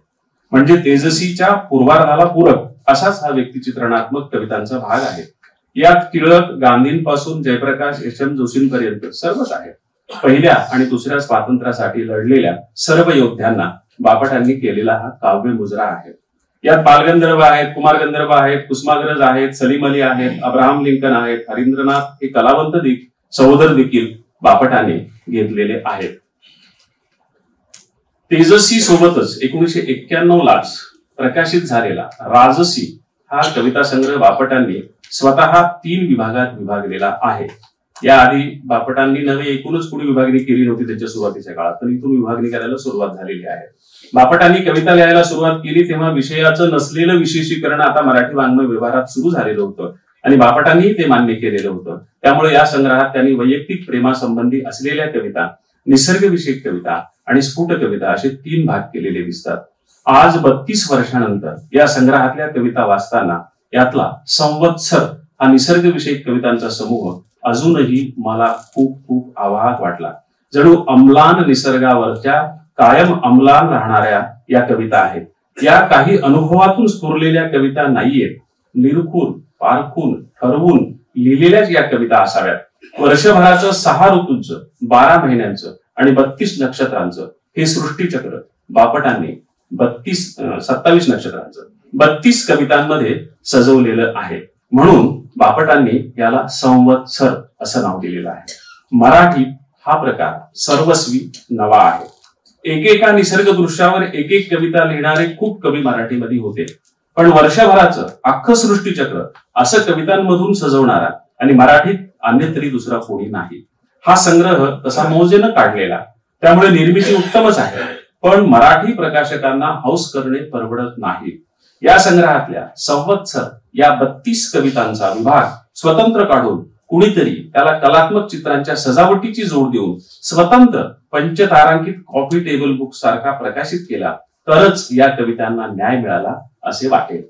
म्हणजे तेजसीच्या पूर्वार्धाला पूरक असाच हा व्यक्तिचित्रणात्मक कवितांचा भाग आहे. यात टिळक, गांधींपासून जयप्रकाश एस.एम. जोशींपर्यंत सर्वच आहे. पहिल्या आणि दुसऱ्या स्वातंत्र्यासाठी लढलेल्या सर्व योद्ध्यांना बापटांनी केलेला हा काव्य मुजरा आहे. यात बालगंधर्व आहेत, कुमार गंधर्व आहेत, कुसुमाग्रज आहेत, सलीम अली आहेत, अब्राहम लिंकन आहेत, हरिंद्रनाथ हे कलावंत सहोदर देखील बापटाने घेतलेले आहेत. तेजसी सोबतच 1991 लाच प्रकाशित झालेला राजसी हा कविता संग्रह बापटांनी स्वतः 3 विभागात विभागलेला आहे. याआधी बापटांनी नवे एकूणच कुणी विभागणी केली नव्हती त्यांच्या सुरुवातीच्या काळात, पण इथून विभागणी करायला सुरुवात झालेली आहे. बापटांनी कविता लिहायला सुरुवात केली तेव्हा विषयाचं नसलेलं विशेषीकरण आता मराठी वाङ्मय व्यवहारात सुरू झालेलं होतं आणि बापटांनी ते मान्य केलेलं होतं. त्यामुळे या संग्रहात त्यांनी वैयक्तिक प्रेमासंबंधी असलेल्या कविता, निसर्गविषयक कविता आणि स्फुट कविता असे 3 भाग केलेले दिसतात. आज 32 वर्षानंतर या संग्रहातल्या कविता वाचताना यातला संवत्सर हा निसर्गविषयक कवितांचा समूह अजूनही मला खूप खूप आवाहक वाटला. जणू अम्लान निसर्गावरच्या कायम अम्लान राहणाऱ्या या कविता आहेत. या काही अनुभवातून स्फुरलेल्या कविता नाहीयेत. निरखून, पारखून, ठरवून लिहिलेल्याच या कविता असाव्यात. वर्षभराचं 6 ऋतूंचं, 12 महिन्यांचं आणि 32 नक्षत्रांचं हे सृष्टीचक्र बापटांनी 27 नक्षत्रांचं 32 कवितांमध्ये सजवलेलं आहे. म्हणून बापटांनी याला संवत्सर असं नाव दिलेलं आहे. मराठीत हा प्रकार सर्वस्वी नवा आहे. एकेका निसर्ग दृश्यावर एक एक कविता लिहिणारे खूप कवी मराठीमध्ये होते, पण वर्षभराचं अख्खं सृष्टीचक्र असं कवितांमधून सजवणारा आणि मराठीत अन्यतरी दुसरा कोणी नाही. हा संग्रह तसा मौजेनं काढलेला, त्यामुळे निर्मिती उत्तमच आहे, पण मराठी प्रकाशकांना हौस करणे परवडत नाही. या संग्रहातल्या संवत्सर या 32 कवितांचा विभाग स्वतंत्र काढून कुणीतरी त्याला कलात्मक चित्रांच्या सजावटीची जोड देऊन स्वतंत्र पंचतारांकित कॉफी टेबल बुक सारखा प्रकाशित केला तरच या कवितांना न्याय मिळाला असे वाटेल.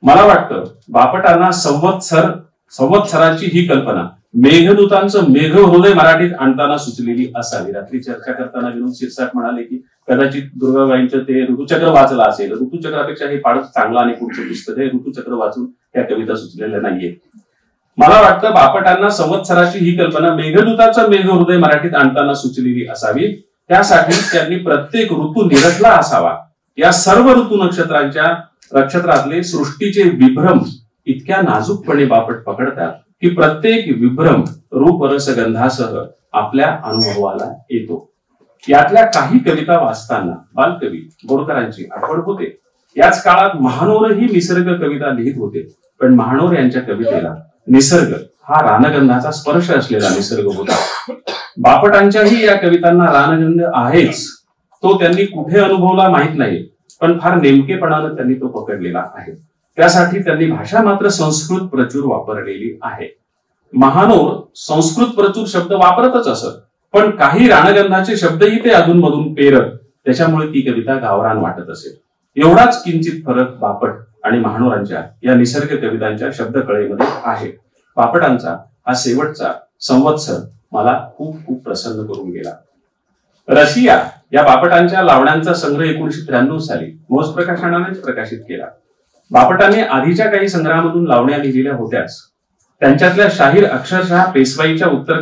मला वाटतं बापटांना संवत्सराची ही कल्पना मेघदूतांचं मेघहृदय मराठीत आणताना सुचलेली असावी. रात्री चर्चा करताना विनोद शिरसाट म्हणाले की कदाचित दुर्गाबाईंचं ते ऋतुचक्र वाचलं असेल. ऋतुचक्रापेक्षा हे फारच चांगलं आणि पुढचं पुस्तक आहे. ऋतुचक्र वाचून त्या कविता सुचलेल्या नाहीये. मला वाटतं बापटांना संवत्सराची ही कल्पना मेघदूताचं मेघहृदय मराठीत आणताना सुचलेली असावी. त्यासाठी त्यांनी प्रत्येक ऋतू निरखला असावा. या सर्व ऋतू नक्षत्रातले सृष्टीचे विभ्रम इतक्या नाजूकपणे बापट पकडतात की प्रत्येक विभ्रम रूपरसगंधासह आपल्या अनुभवाला येतो. यातल्या काही कविता वाचताना बालकवी बोरकरांची आठवण होते. याच काळात महानोरही निसर्ग कविता लिहित होते, पण महानोर यांच्या कवितेला निसर्ग हा रानगंधाचा स्पर्श असलेला निसर्ग होता. बापटांच्याही या कवितांना रानगंध आहेच. तो त्यांनी कुठे अनुभवला माहित नाही, पण फार नेमकेपणानं त्यांनी तो पकडलेला आहे. त्यासाठी त्यांनी भाषा मात्र संस्कृत प्रचूर वापरलेली आहे. महानोर संस्कृत प्रचूर शब्द वापरतच असत, पण काही राणगंधाचे शब्दही ते अधूनमधून पेरत, त्याच्यामुळे ती कविता गावरान वाटत असेल. एवढाच किंचित फरक बापट आणि महानोरांच्या या निसर्ग कवितांच्या शब्दकळेमध्ये आहे. बापटांचा हा शेवटचा संवत्सर मला खूप खूप प्रसन्न करून गेला. रशिया या बापटांच्या लावण्यांचा संग्रह 1993 साली मोज प्रकाशनानेच प्रकाशित केला. बापटांनी आधीच्या काही संग्रहामधून लावण्या लिहिलेल्या होत्याच. त्यांच्यातल्या शाहीर अक्षरशः पेशवाईच्या उत्तर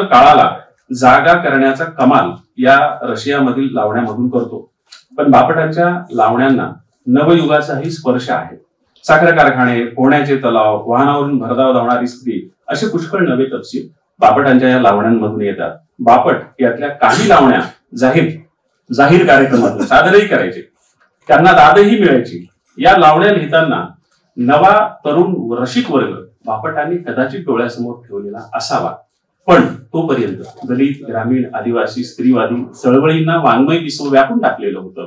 काळाला जागा करण्याचा कमाल या रशियामधील लावण्यामधून करतो. पण बापटांच्या लावण्यांना नवयुगाचाही स्पर्श आहे. साखर कारखाने, पोहण्याचे तलाव, वाहनावरून भरधाव धावणारी स्त्री असे पुष्कळ नवे तपशील बापटांच्या या लावण्यांमधून येतात. बापट यातल्या काही लावण्या जाहीर कार्यक्रमातून सादरही करायचे, त्यांना दादही मिळायची. या लावण्या लिहिताना नवा तरुण रसिक वर्ग बापटांनी कदाचित डोळ्यासमोर ठेवलेला असावा. पण तोपर्यंत दलित, ग्रामीण, आदिवासी, स्त्रीवादी चळवळींना वाङ्मय विश्व व्यापून टाकलेलं होतं.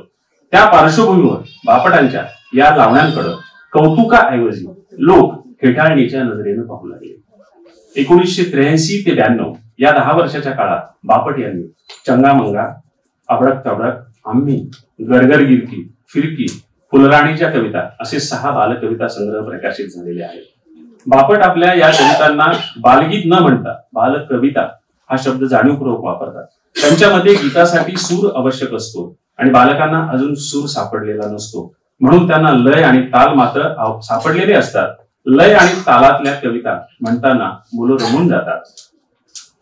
त्या पार्श्वभूमीवर बापटांच्या या लावण्यांकडे कौतुकाऐवजी लोक खेटाळणीच्या नजरेनं पाहू लागले. 1983 ते 92 या 10 वर्षाच्या काळात बापट यांनी चंगामंगा, अबडक तबडक, आम्ही, गरगर गिरकी, फिरकी, फुलराणीच्या कविता असे 6 बालकविता संग्रह प्रकाशित झालेले आहेत. बापट आपल्या या कवितांना बालगीत न म्हणता बालकविता हा शब्द जाणीवपूर्वक वापरतात. त्यांच्या मते गीतासाठी सूर आवश्यक असतो आणि बालकांना अजून सूर सापडलेला नसतो, म्हणून त्यांना लय आणि ताल मात्र सापडलेले असतात. लय आणि तालातल्या कविता म्हणताना मुलं रमून जातात.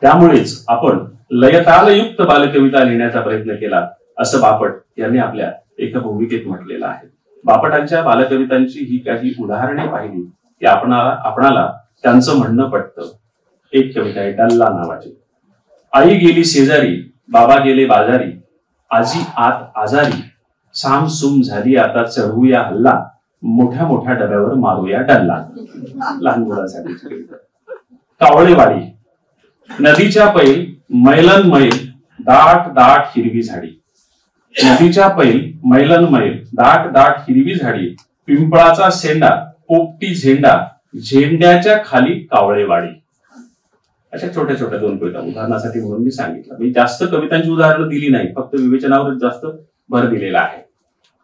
त्यामुळेच आपण लयतालयुक्त बालकविता लिहिण्याचा प्रयत्न केला असं बापट यांनी आपल्या एका भूमिकेत म्हटलेलं आहे. बापटांच्या बालकवितांची ही काही उदाहरणे पाहिली की आपणाला त्यांचं म्हणणं पटतं. एक कविता आहे डल्ला नावाची. आई गेली शेजारी, बाबा गेले बाजारी, आजी आत आजारी, साम सुम झाली आता चढवूया हल्ला, मोठ्या मोठ्या डब्यावर मारूया डल्ला. लहान मुलांसाठी. कावळेवाडी. नदीच्या पैल मैलन मैल दाट दाट हिरवी झाडी. नदीच्या पैल मैलन मैल दाट दाट हिरवी झाडी, पिंपळाचा सेंडा, पोपटी झेंडा, झेंड्याच्या खाली कावळेवाडी. अशा छोट्या छोट्या 2 कविता उदाहरणासाठी म्हणून मी सांगितलं. मी जास्त कवितांची उदाहरणं दिली नाही, फक्त विवेचनावरच जास्त भर दिलेला आहे.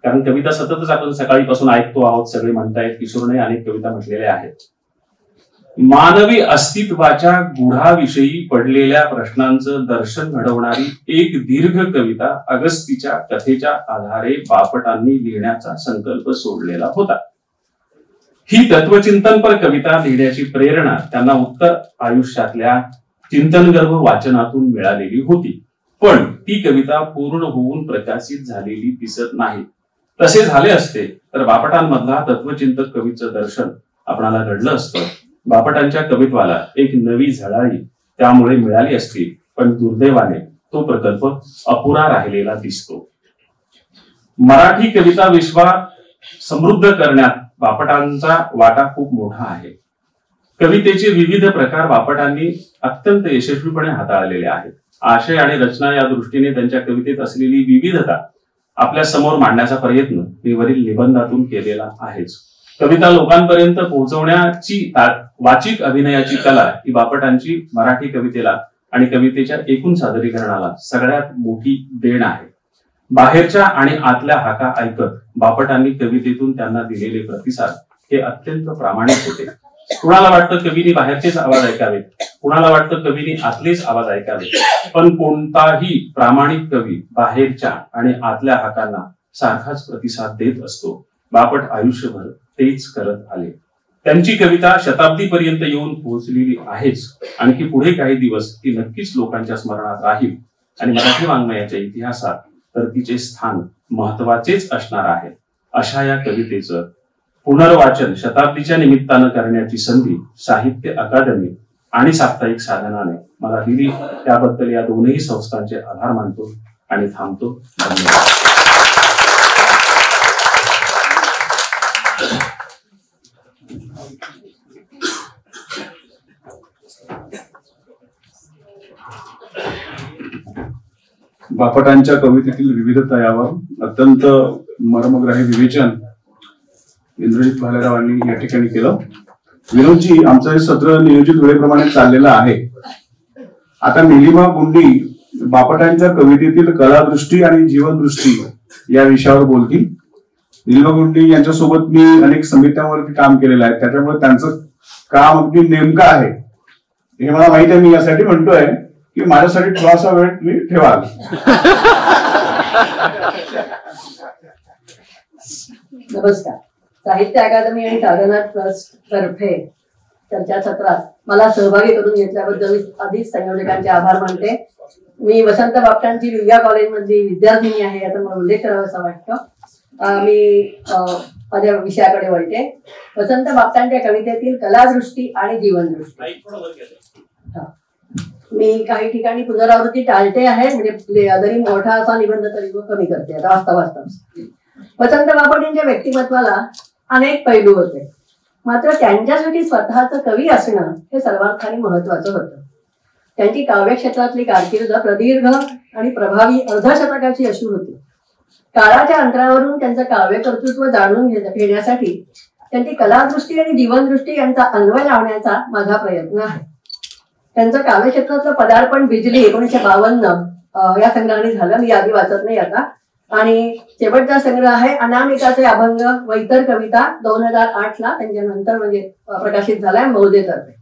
कारण कविता सततच आपण सकाळीपासून ऐकतो आहोत, सगळे म्हणतायत. किशोरने अनेक कविता म्हटलेल्या आहेत. मानवी अस्तित्वाच्या गुढाविषयी पडलेल्या प्रश्नांचं दर्शन घडवणारी एक दीर्घ कविता अगस्तीच्या कथेच्या आधारे बापटांनी लिहिण्याचा संकल्प सोडलेला होता. ही तत्वचिंतनपर कविता लिहिण्याची प्रेरणा त्यांना उत्तर आयुष्यातल्या चिंतनगर्भ वाचनातून मिळालेली होती. पण ती कविता पूर्ण होऊन प्रकाशित झालेली दिसत नाही. तसे झाले असते तर बापटांमधला तत्वचिंतक कवीचं दर्शन आपणाला घडलं असतं. बापटांच्या कवित्वाला एक नवी झळाळी त्यामुळे मिळाली असती, पण दुर्दैवाने तो प्रकल्प अपुरा राहिलेला दिसतो. मराठी कविता विश्वात समृद्ध करण्यात बापटांचा वाटा खूप मोठा आहे. कवितेचे विविध प्रकार बापटांनी अत्यंत यशस्वीपणे हाताळलेले आहेत. आशय आणि रचना या दृष्टीने त्यांच्या कवितेत असलेली विविधता आपल्या समोर मांडण्याचा प्रयत्न मी वरील निबंधातून केलेला आहेच. कविता लोकांपर्यंत पोहोचवण्याची वाचिक अभिनयाची कला ही बापटांची मराठी कवितेला आणि कवितेच्या एकूण सादरीकरणाला सगळ्यात मोठी देण आहे. बाहेरच्या आणि आतल्या हाका ऐकत बापटांनी कवितेतून त्यांना दिलेले प्रतिसाद हे अत्यंत प्रामाणिक होते. कुणाला वाटतं कवीने बाहेरचेच आवाज ऐकावेत, कुणाला वाटतं कवीने आतलेच आवाज ऐकावेत, पण कोणताही प्रामाणिक कवी बाहेरच्या आणि आतल्या हाकांना सारखाच प्रतिसाद देत असतो. बापट आयुष्यभर तेच करत आले. त्यांची कविता शताब्दीपर्यंत येऊन पोहोचलेली आहेच. आणखी पुढे काही दिवस ती नक्कीच लोकांच्या स्मरणात राहील आणि मराठी वाङ्मयाच्या इतिहासात तर तिचे स्थान महत्वाचेच असणार आहे. अशा या कवितेचं पुनर्वाचन शताब्दीच्या निमित्तानं करण्याची संधी साहित्य अकादमी आणि साप्ताहिक साधनाने मला दिली, त्याबद्दल या दोनही संस्थांचे आभार मानतो आणि थांबतो. धन्यवाद. बापटांच्या कवितेतील विविधता यावर अत्यंत मर्मग्राही विवेचन इंद्रजित भालेरावांनी या ठिकाणी केलं. विनोदजी, आमचं हे सत्र नियोजित वेळेप्रमाणे चाललेलं आहे. आता निलिमा गुंडी बापटांच्या कवितेतील कलादृष्टी आणि जीवनदृष्टी या विषयावर बोलतील. निलिमा गुंडी यांच्यासोबत मी अनेक समित्यांवरती काम केलेलं आहे, त्याच्यामुळे त्यांचं काम अगदी नेमकं आहे हे मला माहिती आहे. मी यासाठी म्हणतोय की माझ्यासाठी थोडासा वेळ तुम्ही ठेवाल. नमस्कार. साहित्य अकादमी आणि साधना ट्रस्ट तर्फे चर्चासत्रात मला सहभागी करून घेतल्याबद्दल मी आधीच संयोजकांचे आभार मानते. मी वसंत बापटांची विद्या कॉलेजमधली विद्यार्थिनी आहे याचा मला उल्लेख करावासा वाटतो. मी माझ्या विषयाकडे वळते. वसंत बापटांच्या कवितेतील कलादृष्टी आणि जीवनदृष्टी. मी काही ठिकाणी पुनरावृत्ती टाळते आहे, म्हणजे जरी मोठा असा निबंध तरी कमी करते आता वाचता. वसंत बापट यांच्या व्यक्तिमत्वाला अनेक पैलू होते, मात्र त्यांच्यासाठी स्वतःचं कवी असणं हे सर्वार्थाने महत्वाचं होतं. त्यांची काव्यक्षेत्रातली कारकीर्द प्रदीर्घ आणि प्रभावी अर्धशतकाची अशी होती. काळाच्या अंतरावरून त्यांचं काव्यकर्तृत्व जाणून घेण्यासाठी त्यांची कलादृष्टी आणि जीवनदृष्टी यांचा अन्वय लावण्याचा माझा प्रयत्न आहे. त्यांचं काव्यक्षेत्रातलं पदार्पण बिजली 1952 या संग्रहाने झालं. मी यादी वाचत नाही आता. आणि शेवटचा संग्रह आहे अनामिकाचे अभंग व इतर कविता 2008 ला त्यांच्यानंतर म्हणजे प्रकाशित झालाय मौजेतर्फे.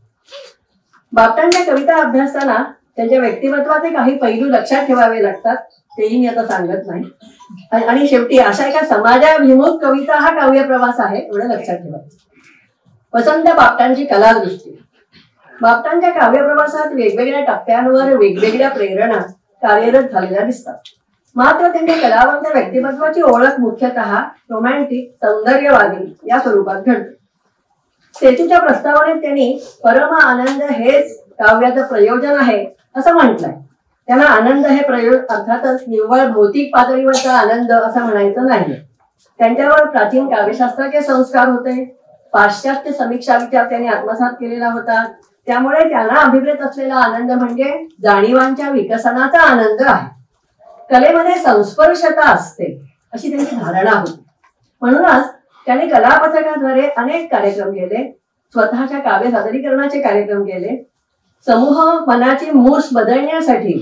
बापटांच्या कविता अभ्यासताना त्यांच्या व्यक्तिमत्वाचे काही पैलू लक्षात ठेवावे लागतात, तेही मी आता सांगत नाही. आणि शेवटी अशा एका समाजाभिमुख कविता हा काव्य प्रवास आहे एवढं लक्षात ठेवायचं. वसंत बापटांची कलादृष्टी. बापटांच्या काव्य प्रवासात वेगवेगळ्या टप्प्यांवर वेगवेगळ्या प्रेरणा कार्यरत झालेल्या दिसतात. मात्र त्यांच्या कलावंत व्यक्तिमत्वाची ओळख मुख्यतः रोमॅन्टिक सौंदर्यवादी या स्वरूपात घडते. सेतूच्या प्रस्तावनेत त्यांनी परम आनंद हेच काव्याचं प्रयोजन आहे असं म्हटलंय. त्यांना आनंद हे प्रयोग अर्थातच निव्वळ भौतिक पातळीवरचा आनंद असं म्हणायचं नाही. त्यांच्यावर प्राचीन काव्यशास्त्राचे संस्कार होते. पाश्चात्य समीक्षा विचार त्यांनी आत्मसात केलेला होता. त्यामुळे त्यांना अभिप्रेत असलेला आनंद म्हणजे जाणीवांच्या विकसनाचा आनंद आहे. कलेमध्ये संस्पर्शता असते अशी त्यांची धारणा होती. म्हणूनच त्यांनी कलापथकाद्वारे अनेक कार्यक्रम केले. स्वतःच्या काव्य सादरीकरणाचे कार्यक्रम केले. समूह मनाची मूस बदलण्यासाठी,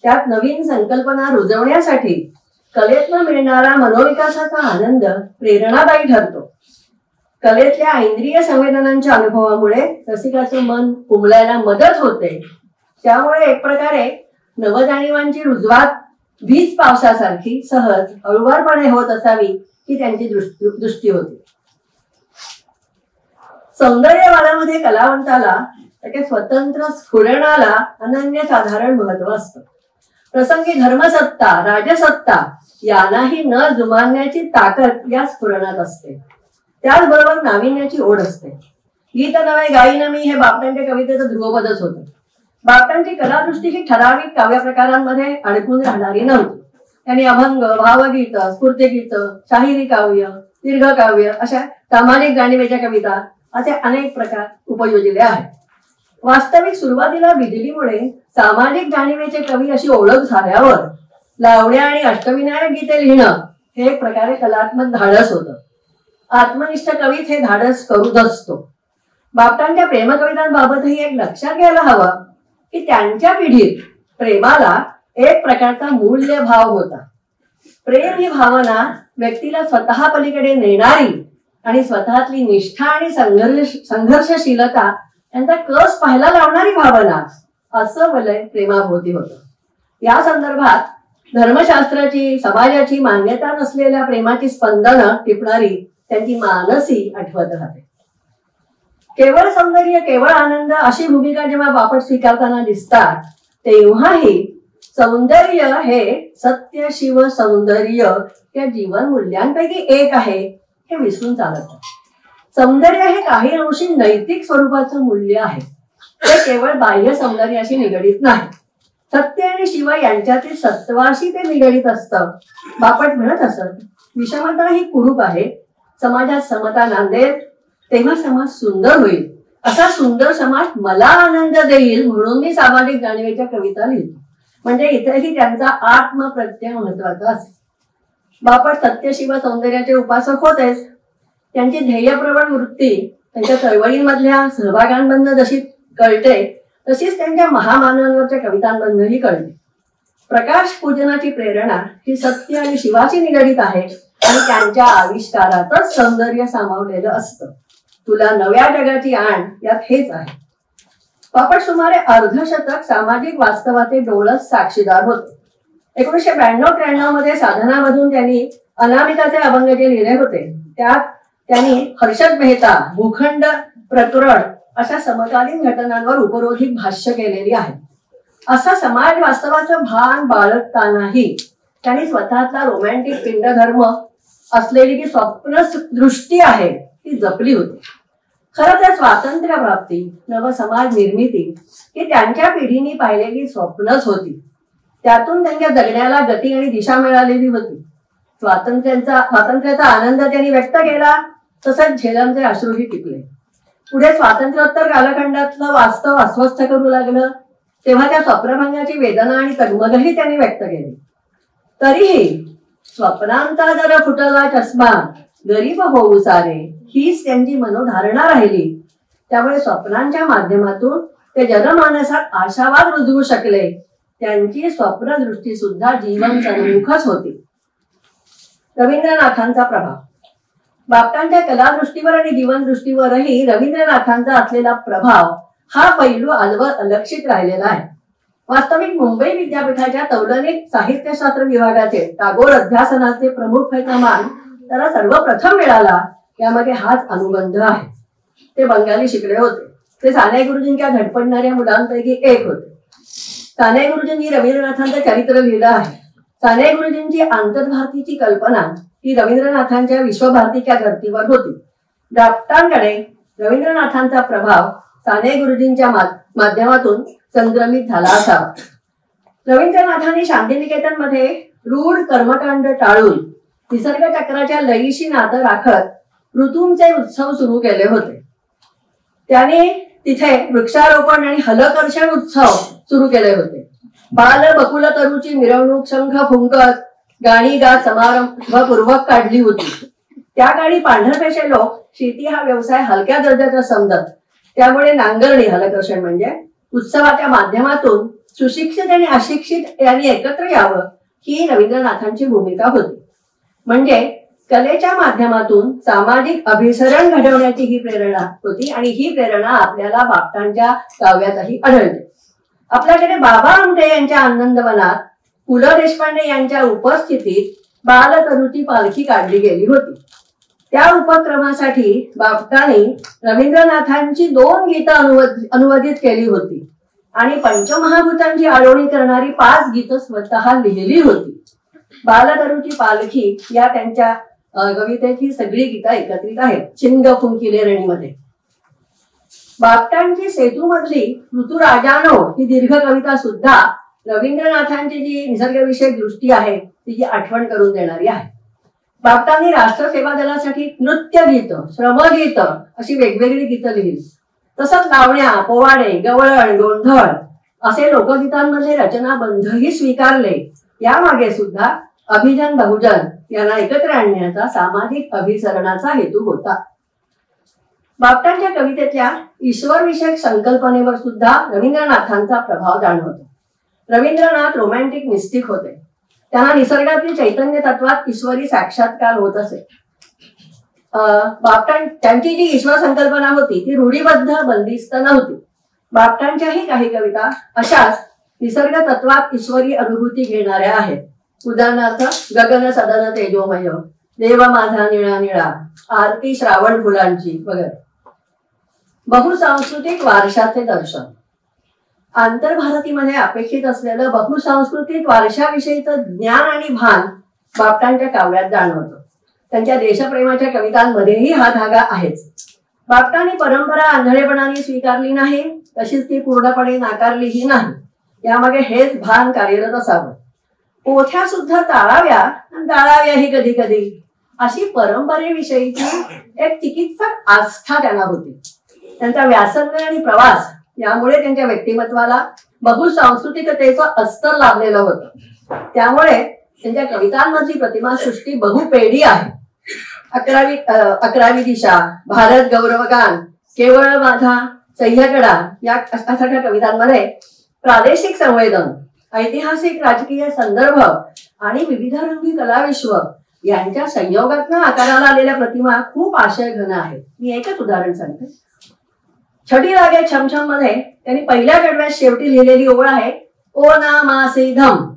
त्यात नवीन संकल्पना रुजवण्यासाठी कलेतनं मिळणारा मनोविकासाचा आनंद प्रेरणादायी ठरतो. कलेतल्या इंद्रिय संवेदनांच्या अनुभवामुळे रसिकाचं मन उमलायला मदत होते. त्यामुळे एक प्रकारे नवजाणीवांची रुजवात वीज पावसासारखी सहज हळुवारपणे होत असावी ही त्यांची दृष्टी होती. सौंदर्यवादामध्ये कलावंताला त्याच्या स्वतंत्र स्फुरणाला अनन्यसाधारण महत्व असतं. प्रसंगी धर्मसत्ता राजसत्ता यांनाही न जुमानण्याची ताकद या स्फुरणात असते. त्याचबरोबर नाविन्याची ओढ असते. गीत नव्हे गाईन मी हे बापटांच्या कवितेचं ध्रुवपदच होतं. बापटांची कलादृष्टी ही ठराविक काव्य प्रकारांमध्ये अडकून राहणारी नव्हती. त्यांनी अभंग, भावगीत, स्फूर्तिगीत, शाहिरी काव्य, दीर्घकाव्य अशा सामाजिक जाणीवेच्या कविता असे अनेक प्रकार उपयोजिले आहेत. वास्तविक सुरुवातीला बिजलीमुळे सामाजिक जाणीवेचे कवी अशी ओळख झाल्यावर लावण्या आणि अष्टविनायक गीते लिहिणं हे एक प्रकारे कलात्मक धाडस होतं. आत्मनिष्ठ कवीच हे धाडस करूच असतो. बापटांच्या प्रेमकवितांबाबतही एक लक्षात घ्यायला हवं की त्यांच्या पिढीत प्रेमाला एक प्रकारचा मूल्य भाव होता. प्रेम ही भावना व्यक्तीला स्वतः पलीकडे नेणारी आणि स्वतःतली निष्ठा आणि संघर्षशीलता यांचा कस पाहायला लावणारी भावना असं वलय प्रेमाभोवती होतं. या संदर्भात धर्मशास्त्राची समाजाची मान्यता नसलेल्या प्रेमाची स्पंदनं टिपणारी त्यांची मानसी आठवत राहते. केवळ सौंदर्य केवळ आनंद अशी भूमिका जेव्हा बापट स्वीकारताना दिसतात तेव्हाही सौंदर्य हे सत्य शिव सौंदर्य या जीवन मूल्यांपैकी एक आहे हे विसरून चालत नाही. सौंदर्य हे काही अंशी नैतिक स्वरूपाचं मूल्य आहे. ते केवळ बाह्य सौंदर्याशी निगडीत नाही. सत्य आणि शिव यांच्यातील सत्वाशी ते निगडीत असतं. बापट म्हणत असत, विषमता ही कुरूप आहे. समाजात समता नांदेल तेव्हा समाज सुंदर होईल. असा सुंदर समाज मला आनंद देईल म्हणून मी सामाजिक जाणीवेच्या कविता लिहितो. म्हणजे इथेही त्यांचा आत्मप्रत्यय महत्वाचा असतो. बापट सत्य शिव सौंदर्याचे उपासक होतेच. त्यांची ध्येयप्रवण वृत्ती त्यांच्या चळवळींमधल्या सहभागांमधनं जशी कळते तशीच त्यांच्या महामानवांवरच्या कवितांमधनंही कळते. प्रकाश पूजनाची प्रेरणा ही सत्य आणि शिवाशी निगडीत आहे आणि त्यांच्या आविष्कारातच सौंदर्य सामावलेलं असतं. तुला नव्या जगाची आण यात हेच आहे. बापट सुमारे अर्धशतक सामाजिक वास्तवाचे डोळस साक्षीदार होते. 1992-93 मध्ये साधनामधून त्यांनी अनामिकाचे अभंग जे लिहिले होते त्यात त्यांनी हर्षद मेहता, भूखंड प्रकरण अशा समकालीन घटनांवर उपरोधिक भाष्य केलेली आहे. असा समाज वास्तवाचं भान बाळगतानाही त्यांनी स्वतःतला रोमॅन्टिक पिंडधर्म असलेली जी स्वप्न दृष्टी आहे ती जपली होती. खरं तर स्वातंत्र्य प्राप्ती, नव समाज निर्मिती ही त्यांच्या पिढीने पाहिलेली स्वप्नच होती. त्यातून त्यांच्या जगण्याला गती आणि दिशा मिळालेली होती. स्वातंत्र्याचा आनंद त्यांनी व्यक्त केला, तसंच झेलमचे अश्रूही टिकले. पुढे स्वातंत्र्योत्तर कालखंडातलं वास्तव अस्वस्थ करू लागलं तेव्हा त्या स्वप्नभंगाची वेदना आणि तगमगही त्यांनी व्यक्त केली. तरीही स्वप्नांचा जर फुटला चष्मा गरीब होऊ सारे हीच त्यांची मनोधारणा राहिली. त्यामुळे स्वप्नांच्या माध्यमातून ते जनमानसात आशावाद रुजवू शकले. त्यांची स्वप्नदृष्टी सुद्धा जीवन सन्मुखच होती. रवींद्रनाथांचा प्रभाव. बापटांच्या कलादृष्टीवर आणि जीवनदृष्टीवरही रवींद्रनाथांचा असलेला प्रभाव हा पैलू आजवर अलक्षित राहिलेला आहे. वास्तविक मुंबई विद्यापीठाच्या तौलनिक साहित्यशास्त्र विभागाचे टागोर अध्यासनाचे प्रमुख व्हायचा मान त्याला सर्वप्रथम मिळाला. यामध्ये हाच अनुबंध आहे. ते बंगाली शिकले होते. ते साने गुरुजींच्या धडपडणाऱ्या मुलांपैकी एक होते. साने गुरुजींनी रवींद्रनाथांचं चरित्र लिहिलं आहे. साने गुरुजींची आंतरभारतीची कल्पना ही रवींद्रनाथांच्या विश्वभारतीच्या धर्तीवर होती. बापटांकडे रवींद्रनाथांचा प्रभाव साने गुरुजींच्या माध्यमातून संक्रमित झाला असावा. रवींद्रनाथांनी शांतिनिकेतन मध्ये रूढ कर्मकांड टाळून निसर्ग चक्राच्या लयीशी नातं राखत ऋतूंचे उत्सव सुरू केले होते. त्याने तिथे वृक्षारोपण आणि हलकर्षण उत्सव सुरू केले होते. बाल बकुल तरुची मिरवणूक शंख फुंकत गाणी गात समारंभपूर्वक काढली होती. त्या काळी पांढरपेशे लोक शेती हा व्यवसाय हलक्या दर्जाचा समजत. त्यामुळे नांगरणी हलकर्षण म्हणजे उत्सवाच्या माध्यमातून सुशिक्षित आणि अशिक्षित यांनी एकत्र यावं ही रवींद्रनाथांची भूमिका होती. म्हणजे कलेच्या माध्यमातून सामाजिक अभिसरण घडवण्याची ही प्रेरणा होती आणि ही प्रेरणा आपल्याला बापटांच्या काव्यातही आढळते. आपल्याकडे बाबा आमटे यांच्या आनंदवनात पु ल देशपांडे यांच्या उपस्थितीत बालतरुची पालखी काढली गेली होती. त्या उपक्रमासाठी बापटांनी रवींद्रनाथांची 2 गीतं अनुवादित केली होती आणि पंचमहाभूतांची आळवणी करणारी 5 गीतं स्वतः लिहिली होती. बालतरुची पालखी या त्यांच्या कवितेत ही सगळी गीतं एकत्रित आहेत. चिंग फुंकिले रेणीमध्ये. बापटांची सेतूमधली ऋतुराजानो ही दीर्घ कविता सुद्धा रवींद्रनाथांची जी निसर्गविषयक दृष्टी आहे तिची आठवण करून देणारी आहे. बापटांनी राष्ट्र सेवा दलासाठी नृत्य गीत, श्रमगीत अशी वेगवेगळी गीतं लिहिली. तसंच लावण्या, पोवाडे, गवळण, गोंधळ असे लोकगीतांमध्ये रचनाबंधही स्वीकारले. यामागे सुद्धा अभिजन बहुजन यांना एकत्र आणण्याचा सामाजिक अभिसरणाचा हेतू होता. बापटांच्या कवितेतल्या ईश्वरविषयक संकल्पनेवर सुद्धा रवींद्रनाथांचा प्रभाव जाणवतो. रवींद्रनाथ रोमॅन्टिक मिस्टिक होते. त्यांना निसर्गातील चैतन्य तत्वात ईश्वरी साक्षात्कार होत असे. त्यांची जी ईश्वर संकल्पना होती ती रूढीबद्ध बंदिस्त नव्हती. बापटांच्याही काही कविता अशाच निसर्ग तत्वात ईश्वरी अनुभूती घेणाऱ्या आहेत. उदाहरणार्थ गगन सदन तेजोमय, देव माझा निळा निळा, आरती श्रावण फुलांची वगैरे. बहुसांस्कृतिक वारशाचे दर्शन. आंतरभारतीमध्ये अपेक्षित असलेलं बहुसांस्कृतिक वारशाविषयीचं ज्ञान आणि भान बापटांच्या काव्यात जाणवतं. त्यांच्या देशप्रेमाच्या कवितांमध्येही हा धागा आहेच. बापटांनी परंपरा आंधळेपणाने स्वीकारली नाही, तशीच ती पूर्णपणे नाकारलीही नाही. यामागे हेच भान कार्यरत असावं. पोथ्या सुद्धा चाळाव्या जाळाव्याही कधी कधी अशी परंपरेविषयीची एक चिकित्सक आस्था त्यांना होती. त्यांचा व्यासंग आणि प्रवास यामुळे त्यांच्या व्यक्तिमत्वाला बहुसांस्कृतिकतेचं अस्तर लाभलेलं होतं. त्यामुळे त्यांच्या कवितांमधली प्रतिमा सृष्टी बहुपेढी आहे. 11वी दिशा, भारत गौरवगान, केवळ माझा, सह्याकडा या अशा कवितांमध्ये प्रादेशिक संवेदन, ऐतिहासिक राजकीय संदर्भ आणि विविधरंगी कलाविश्व यांच्या संयोगातून आकाराला आलेल्या प्रतिमा खूप आशयघन आहेत. मी एकच उदाहरण सांगते. छटी लागे छमछम मध्ये त्यांनी पहिल्या कडव्यात शेवटी लिहिलेली ओळ आहे, ओनामासेधम.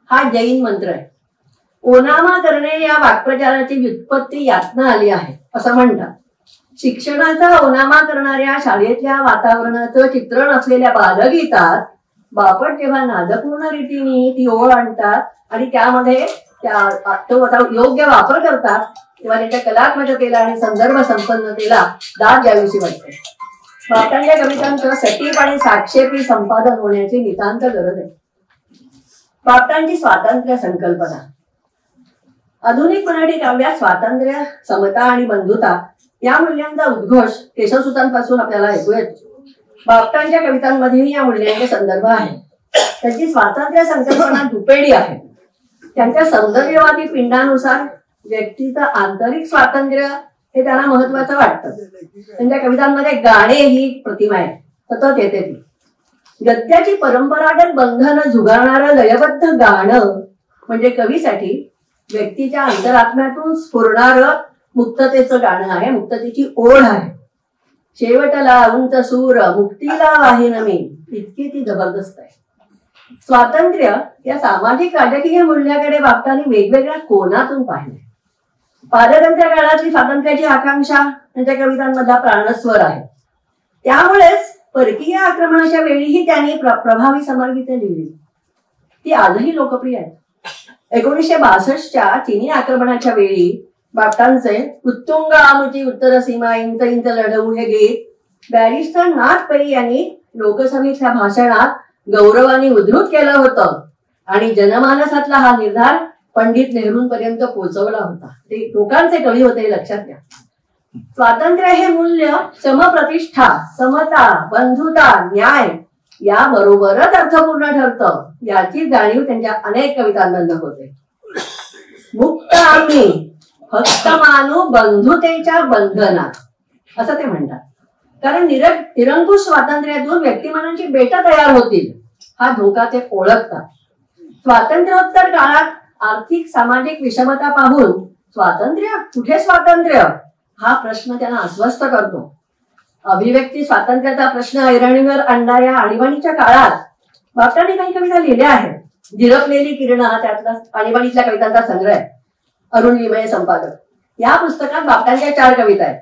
हा जैन मंत्र आहे. ओनामा करणे या वाक्प्रचाराची व्युत्पत्ती यातनं आली आहे असं म्हणतात. शिक्षणाचा ओनामा करणाऱ्या शाळेतल्या वातावरणाचं चित्रण असलेल्या बालगीतात बापट जेव्हा नादपूर्ण रीतीने ती ओळ आणतात आणि त्यामध्ये तो योग्य वापर करतात तेव्हा त्याच्या कलात्मकतेला आणि संदर्भ संपन्नतेला दाद द्यावीशी वाटते. बापटांच्या कवितांचं सटीप आणि साक्षेपी संपादन होण्याची नितांत गरज आहे. बापटांची स्वातंत्र्य संकल्पना. आधुनिक मराठी काव्यात स्वातंत्र्य, समता आणि बंधुता या मूल्यांचा उद्घोष केशवसुतांपासून आपल्याला ऐकू येतो. बापटांच्या कवितांमध्येही या मूल्यांचे संदर्भ आहे. त्यांची स्वातंत्र्य संकल्पना दुपेडी आहे. त्यांच्या सौंदर्यवादी पिंडानुसार व्यक्तीचं आंतरिक स्वातंत्र्य हे त्यांना महत्वाचं वाटतं. त्यांच्या कवितांमध्ये गाणे ही प्रतिमा आहे, सतत येते ती. गद्याची परंपरागत बंधनं झुगारणारं लयबद्ध गाणं म्हणजे कवीसाठी व्यक्तीच्या अंतरात्म्यातून स्फुरणारं मुक्ततेचं गाणं आहे, मुक्ततेची ओढ आहे. शेवटला उंच सूर मुक्तीला वाहिन मी, इतकी ती जबरदस्त आहे. स्वातंत्र्य या सामाजिक राजकीय मूल्याकडे बापटांनी वेगवेगळ्या कोनातून पाहिले. पारतंत्र्य काळातली स्वातंत्र्याची आकांक्षा त्यांच्या कवितांमधला प्राणस्वर आहे. त्यामुळेच परकीय आक्रमणाच्या वेळीही त्यांनी प्रभावी समरगीते लिहिली. ती आजही लोकप्रिय आहे. 1962च्या चीनी आक्रमणाच्या वेळी बापटांचे उत्तुंग आमुची उत्तर सीमा इंच इंच लढवू हे गीत बॅरिस्टर नाथ पै यांनी लोकसभेच्या भाषणात गौरवाने उद्धृत केलं होतं आणि जनमानसातला हा निर्धार पंडित नेहरूंपर्यंत पोहोचवला होता. ते लोकांचे कवी होते, लक्षात घ्या. स्वातंत्र्य हे मूल्य समप्रतिष्ठा, समता, बंधुता, न्याय याबरोबरच अर्थपूर्ण ठरतं याची जाणीव त्यांच्या अनेक कवितांमधून होते. मुक्त आम्ही फक्त मानू बंधुतेच्या बंधनात असं ते म्हणतात. कारण निरंकुश स्वातंत्र्यातून व्यक्तिमनाची बेटा तयार होतील हा धोका ते ओळखतात. स्वातंत्र्योत्तर काळात आर्थिक सामाजिक विषमता पाहून स्वातंत्र्य कुठे स्वातंत्र्य हा प्रश्न त्यांना अस्वस्थ करतो. अभिव्यक्ती स्वातंत्र्याचा प्रश्न ऐरणीवर आणणाऱ्या आणीबाणीच्या काळात बापटांनी काही कविता लिहिल्या आहेत. झिरपलेली किरण हा त्यातला आणीबाणीतल्या कवितांचा संग्रह आहे. अरुण लिमये संपादक. या पुस्तकात बापटांच्या 4 कविता आहेत.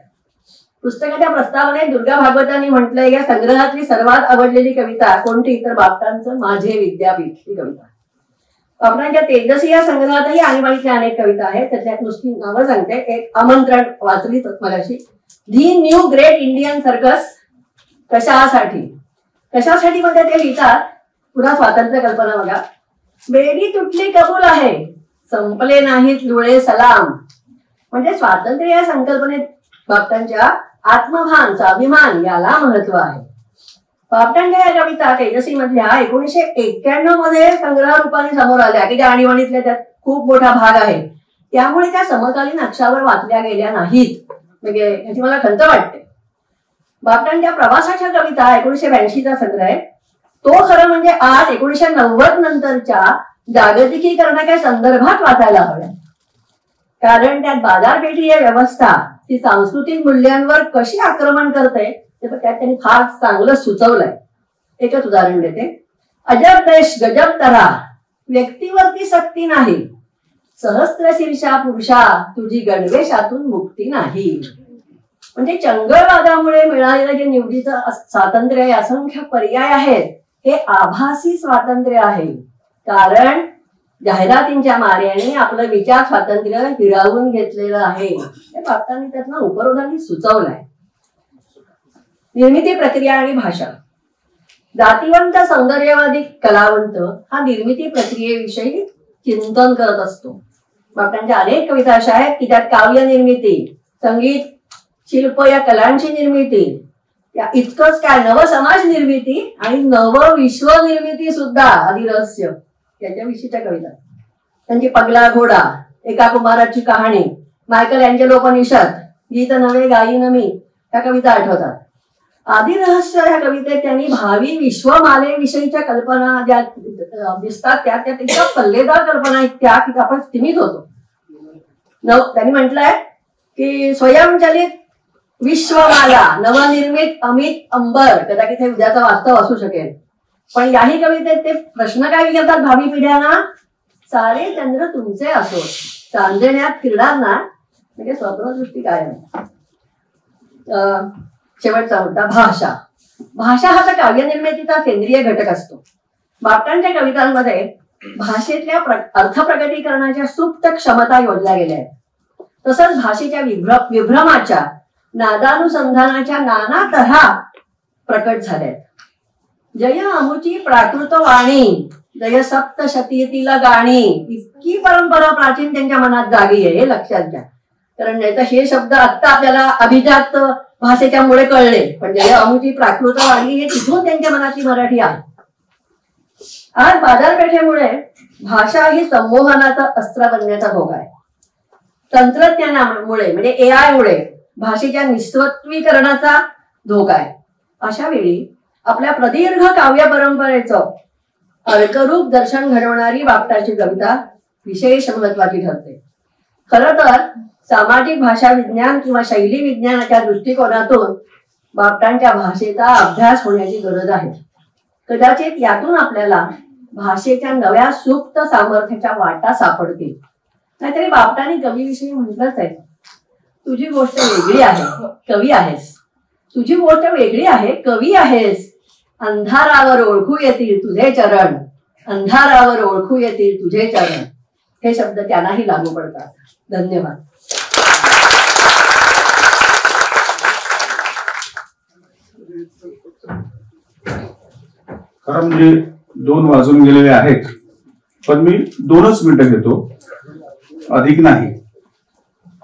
पुस्तकाच्या प्रस्तावनेत दुर्गा भागवतांनी म्हटलंय या संग्रहातली सर्वात आवडलेली कविता कोणती तर बापटांचं माझे विद्यापीठ ही कविता. बापटांच्या तेजसी या संग्रहातही आणीबाणीतल्या अनेक कविता आहेत. त्यातल्या नुसती नावं सांगते. एक आमंत्रण वाचली मगाशी. दी न्यू ग्रेट इंडियन सर्कस कशासाठी मध्ये ते लिहितात. पुन्हा स्वातंत्र्य कल्पना बघा. बेडी तुटली कबूल आहे, संपले नाहीत लुळे सलाम. म्हणजे स्वातंत्र्य या संकल्पनेत बापटांच्या आत्मभान, स्वाभिमान याला महत्व आहे. बापटांच्या या कविता तेजसी मधल्या 1991 मध्ये संग्रह रूपाने समोर आल्या की त्या आणीबाणीतल्या त्यात खूप मोठा भाग आहे. त्यामुळे त्या समकालीन अक्षावर वाचल्या गेल्या नाहीत म्हणजे याची मला खंत वाटते. बापटांच्या प्रवासाच्या कविता 1982चा संग्रह आहे. तो खरं म्हणजे आज 1990 नंतरच्या जागतिकीकरणाच्या संदर्भात वाचायला हव्या. कारण त्यात बाजारपेठीय व्यवस्था ती सांस्कृतिक मूल्यांवर कशी आक्रमण करते ते त्यात त्यांनी फार चांगलं सुचवलंय. एकच उदाहरण देते. अजब देश गजब तरा, व्यक्तीवरती सक्ती नाही, सहस्त्र शीर्षा पुरुषा तुझी गणवेशातून मुक्ती नाही. म्हणजे चंगळवादामुळे मिळालेलं जे निवडीचं स्वातंत्र्य असंख्य पर्याय आहेत हे आभासी स्वातंत्र्य आहे. कारण जाहिरातींच्या मार्याने आपलं विचार स्वातंत्र्य हिरावून घेतलेलं आहे. हे बापटांनी त्यातनं उपरोधाने सुचवलंय. निर्मिती प्रक्रिया आणि भाषा. जातीवंत सौंदर्यवादी कलावंत हा निर्मिती प्रक्रियेविषयी चिंतन करत असतो. बापटांच्या अनेक कविता अशा आहेत की त्यात काव्य निर्मिती, संगीत, शिल्प या कलांची निर्मिती, या इतकंच काय नव समाज निर्मिती आणि नव विश्व निर्मिती सुद्धा आदी रहस्य त्याच्या विषयीच्या कविता. त्यांची पगला घोडा, एका कुमाराची कहाणी, मायकल अँजेलोपनिषद, गीत नवे गाईन मी, त्या कविता आठवतात. आदी रहस्य ह्या कवितेत त्यांनी भावी विश्वमालेविषयीच्या कल्पना ज्या दिसतात त्या इतक्या पल्लेदार कल्पना आहेत त्या की आपण स्थिमित होतो. त्यांनी म्हटलंय की स्वयंचलित विश्वमाला, नवनिर्मित अमित अंबर, कदाचित हे उद्याचं वास्तव असू शकेल. पण याही कवितेत ते प्रश्न काय विचारतात भावी पिढ्यांना, सारे चंद्र तुमचे असो, चांदण्यात फिरणार ना, म्हणजे स्वप्नदृष्टी काय आहे. शेवटचा मुद्दा भाषा. भाषा हा तर काव्यनिर्मितीचा केंद्रीय घटक असतो. बापटांच्या कवितांमध्ये भाषेतल्या अर्थप्रकटीकरणाच्या सुप्त क्षमता योजल्या गेल्या आहेत. तसंच भाषेच्या विभ्रमाच्या नादानुसंधानाच्या नाना तऱ्हा प्रकट झाल्यात. जय अमुची प्राकृत वाणी, जय सप्तशतीतील गाणी, इतकी परंपरा प्राचीन त्यांच्या मनात जागी आहे, हे लक्षात घ्या. कारण नाही तर हे शब्द आत्ता आपल्याला अभिजात भाषेच्या मुळे कळले, पण जय अमुची प्राकृत वाणी हे तिथून त्यांच्या मनातली मराठी आहे. आज बाजारपेठेमुळे भाषा ही संमोहनाचा अस्त्र बनण्याचा धोका आहे. तंत्रज्ञानामुळे म्हणजे AI मुळे भाषेच्या निस्वत्वीकरणाचा धोका आहे. अशा वेळी आपल्या प्रदीर्घ काव्य परंपरेचं अर्करूप दर्शन घडवणारी बापटाची कविता विशेष महत्वाची ठरते. खरं तर सामाजिक भाषा विज्ञान किंवा शैली विज्ञानाच्या दृष्टिकोनातून बापटांच्या भाषेचा अभ्यास होण्याची गरज आहे. कदाचित यातून आपल्याला भाषेच्या नव्या सुप्त सामर्थ्याच्या वाटा सापडतील. नाहीतरी बापटांनी कवीविषयी म्हटलंच आहे, तुझी गोष्ट वेगळी आहे, कवी आहेस. तुझी गोष्ट वेगळी आहे, कवी आहेस. अंधारावर ओळखू येतील तुझे चरण, अंधारावर ओळखू येतील तुझे चरण. हे शब्द त्यांनाही लागू पडतात. धन्यवाद. खरं म्हणजे 2 वाजून गेलेले आहेत, पण मी 2च मिनिटं घेतो, अधिक नाही.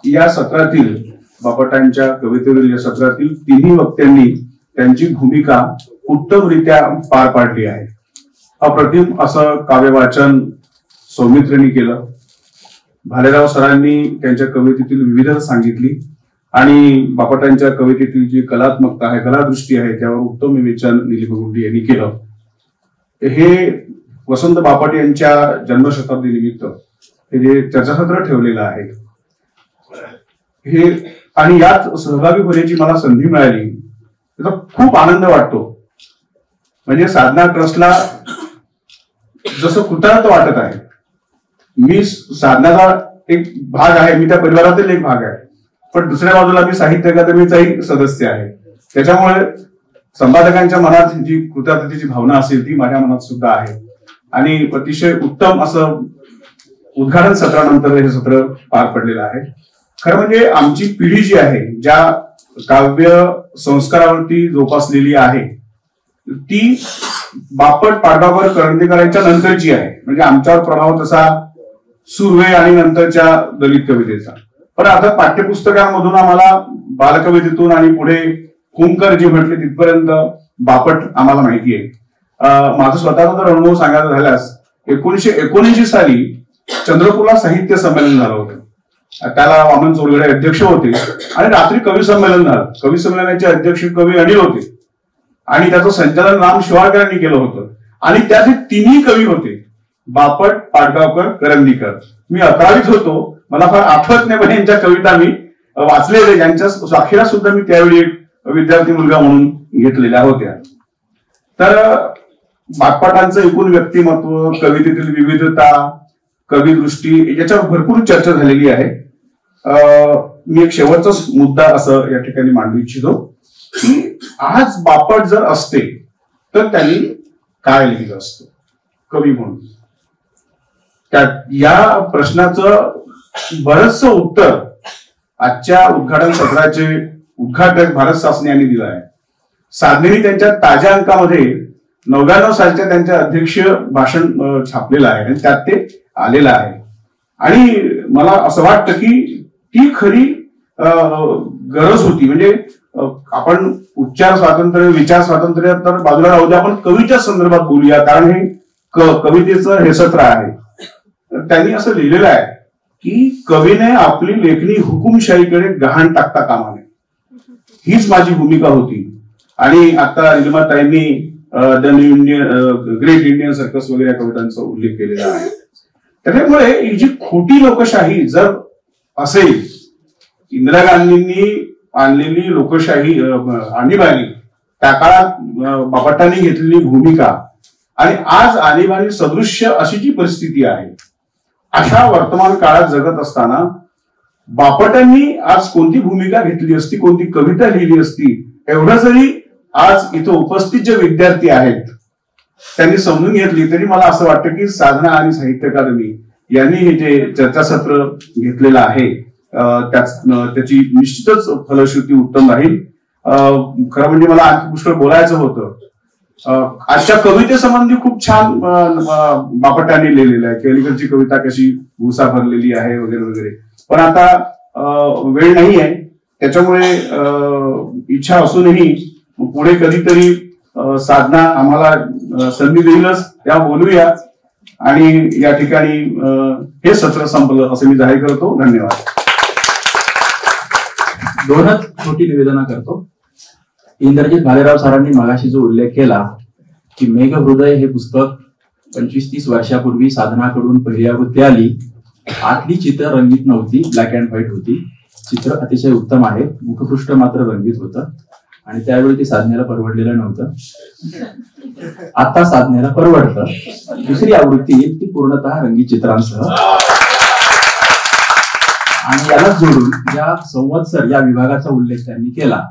या सत्रातील बापटांच्या कवितेवरील या सत्रातील तिन्ही वक्त्यांनी त्यांची भूमिका उत्तमरित्या पार पाडली आहे. अप्रतिम असं काव्य वाचन सौमित्रेंनी केलं. भालेराव सरांनी त्यांच्या कवितेतील विविधता सांगितली आणि बापटांच्या कवितेतील जी कलात्मकता आहे, कलादृष्टी आहे, त्यावर उत्तम विवेचन निलिमा गुंडी यांनी केलं. हे वसंत बापट यांच्या जन्मशताब्दी निमित्त हे जे चर्चासत्र ठेवलेलं आहे हे, आणि यात सहभागी होण्याची मला संधी मिळाली, त्याचा खूप आनंद वाटतो. म्हणजे साधना ट्रस्टला जसं कृतज्ञता वाटत आहे. मी साधनाचा एक भाग आहे, मी त्या परिवारातील एक भाग आहे, पण दुसऱ्या बाजूला मी साहित्य अकादमीचाही सदस्य आहे. त्याच्यामुळे संपादकांच्या मनात जी कृतज्ञतेची भावना असेल ती माझ्या मनात सुद्धा आहे. आणि अतिशय उत्तम असं उद्घाटन सत्रानंतर हे सत्र पार पडलेलं आहे. खरं म्हणजे आमची पिढी जी आहे, ज्या काव्य संस्कारावरती जोपासलेली आहे, ती बापट, पाडगावकर, करंदीकरांच्या नंतरची आहे. म्हणजे आमच्यावर प्रभाव तसा सुर्वे आणि नंतरच्या दलित कवितेचा. पण आता पाठ्यपुस्तकांमधून आम्हाला बालकवितेतून आणि पुढे कुंकर जे म्हटले तिथपर्यंत बापट आम्हाला माहिती आहे. माझा स्वतःचा जर अनुभव सांगायचा झाल्यास 1979 साली चंद्रपूरला साहित्य संमेलन झालं होतं. त्याला वामन चोरगडे अध्यक्ष होते आणि रात्री कवी संमेलन झालं. कवी संमेलनाचे अध्यक्ष कवी अनिल होते आणि त्याचं संचालन राम शिवाळकरांनी केलं होतं. आणि त्याचे तिन्ही कवी होते, बापट, पाडगावकर, करंदीकर. मी 11वीत होतो, मला फार आठवत नाही, पण यांच्या कविता मी वाचलेल्या, यांच्या स्वाक्षऱ्या सुद्धा मी त्यावेळी एक विद्यार्थी मुलगा म्हणून घेतलेल्या होत्या. तर बापटांचं एकूण व्यक्तिमत्व, कवितेतील विविधता, कविदृष्टी याच्यावर भरपूर चर्चा झालेली आहे. मी एक शेवटचाच मुद्दा असं या ठिकाणी मांडू इच्छितो की आज बापट जर असते तर त्यांनी काय लिहिलं असतं कवी म्हणून. या प्रश्नाचं बरंचसं उत्तर आजच्या उद्घाटन सत्राचे उद्घाटक भारत सासने यांनी दिलं आहे. साधनेने त्यांच्या ताज्या अंकामध्ये 99 सालच्या त्यांच्या अध्यक्ष भाषण छापलेलं आहे आणि त्यात ते आलेलं आहे. आणि मला असं वाटतं की ती खरी गरज होती. म्हणजे आपण उच्चार स्वातंत्र्य, विचार स्वातंत्र्य तर बाजूला राहू द्या, आपण कवीच्या संदर्भात बोलूया, कारण हे कवितेचं हे सत्र आहे. त्यांनी असं लिहिलेलं आहे की कवीने आपली लेखणी हुकुमशाहीकडे गहाण टाकता कामा नये, हीच माझी भूमिका होती. आणि आता निलिमाताईंनी द ग्रेट इंडियन सर्कस वगैरे कवितांचा उल्लेख केलेला आहे. त्याच्यामुळे ही जी खोटी लोकशाही जर असेल, इंदिरा गांधींनी आणलेली लोकशाही आणीबाणी, त्या काळात बापटांनी घेतलेली भूमिका आणि आज आणीबाणी सदृश्य अशी जी परिस्थिती आहे, अशा वर्तमान काळात जगत असताना बापटांनी आज कोणती भूमिका घेतली असती, कोणती कविता लिहिली असती, एवढं जरी आज इथं उपस्थित जे विद्यार्थी आहेत त्यांनी समजून घेतली, तरी मला असं वाटतं की साधना आणि साहित्य अकादमी यांनी हे जे चर्चासत्र घेतलेलं आहे त्याची निश्चितच फलश्रुती उत्तम राहील. खरं म्हणजे मला आणखी पुष्कळ बोलायचं होतं. आजच्या कवितेसंबंधी खूप छान बापटांनी लिहिलेलं आहे की अलीकडची कविता कशी भुसा भरलेली आहे वगैरे वगैरे. पण आता वेळ नाही आहे, त्याच्यामुळे इच्छा असूनही पुढे कधीतरी साधना आम्हाला संधी देईलच, त्या बोलूया. आणि या ठिकाणी हे सत्र संपलं असं मी जाहीर करतो. धन्यवाद. दोनच छोटी निवेदना करतो. इंद्रजित भालेराव सरांनी मगाशी जो उल्लेख केला की मेघहृदय हे पुस्तक 25-30 वर्षापूर्वी साधनाकडून पहिली आवृत्ती आली. आतली चित्र रंगीत नव्हती, ब्लॅक अँड व्हाईट होती. चित्र अतिशय उत्तम आहे, मुखपृष्ठ मात्र रंगीत होतं आणि त्यावेळी ते साधनेला परवडलेलं नव्हतं. आता साधनेला परवडतं. दुसरी आवृत्ती येईल ती पूर्णतः रंगीत चित्रांसह. आणि यालाच जोडून या संवत्सर या विभागाचा उल्लेख त्यांनी केला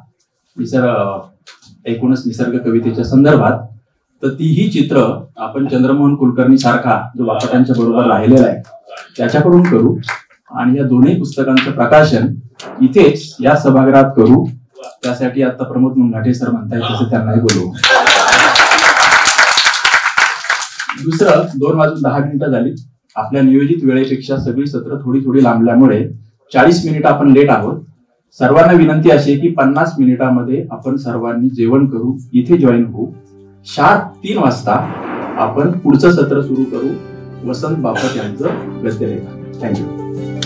एकूणच निसर्ग कवितेच्या संदर्भात, तर तीही चित्र आपण चंद्रमोहन कुलकर्णी सारखा जो बापटांच्या बरोबर राहिलेला आहे त्याच्याकडून करू. आणि या दोन्ही पुस्तकांचं प्रकाशन इथेच या सभागृहात करू. त्यासाठी आता प्रमोद मुनघाटे सर म्हणतायत तसं त्यांनाही बोलवू. दुसरं 2:10 झाली. आपल्या नियोजित वेळेपेक्षा सगळी सत्र थोडी थोडी लांबल्यामुळे 40 मिनिटं आपण लेट आहोत. सर्वांना विनंती अशी आहे की 50 मिनिटांमध्ये आपण सर्वांनी जेवण करू, इथे जॉईन होऊ. शार्प 3 वाजता आपण पुढचं सत्र सुरू करू. वसंत बापट यांचं गद्यलेखन. थँक्यू.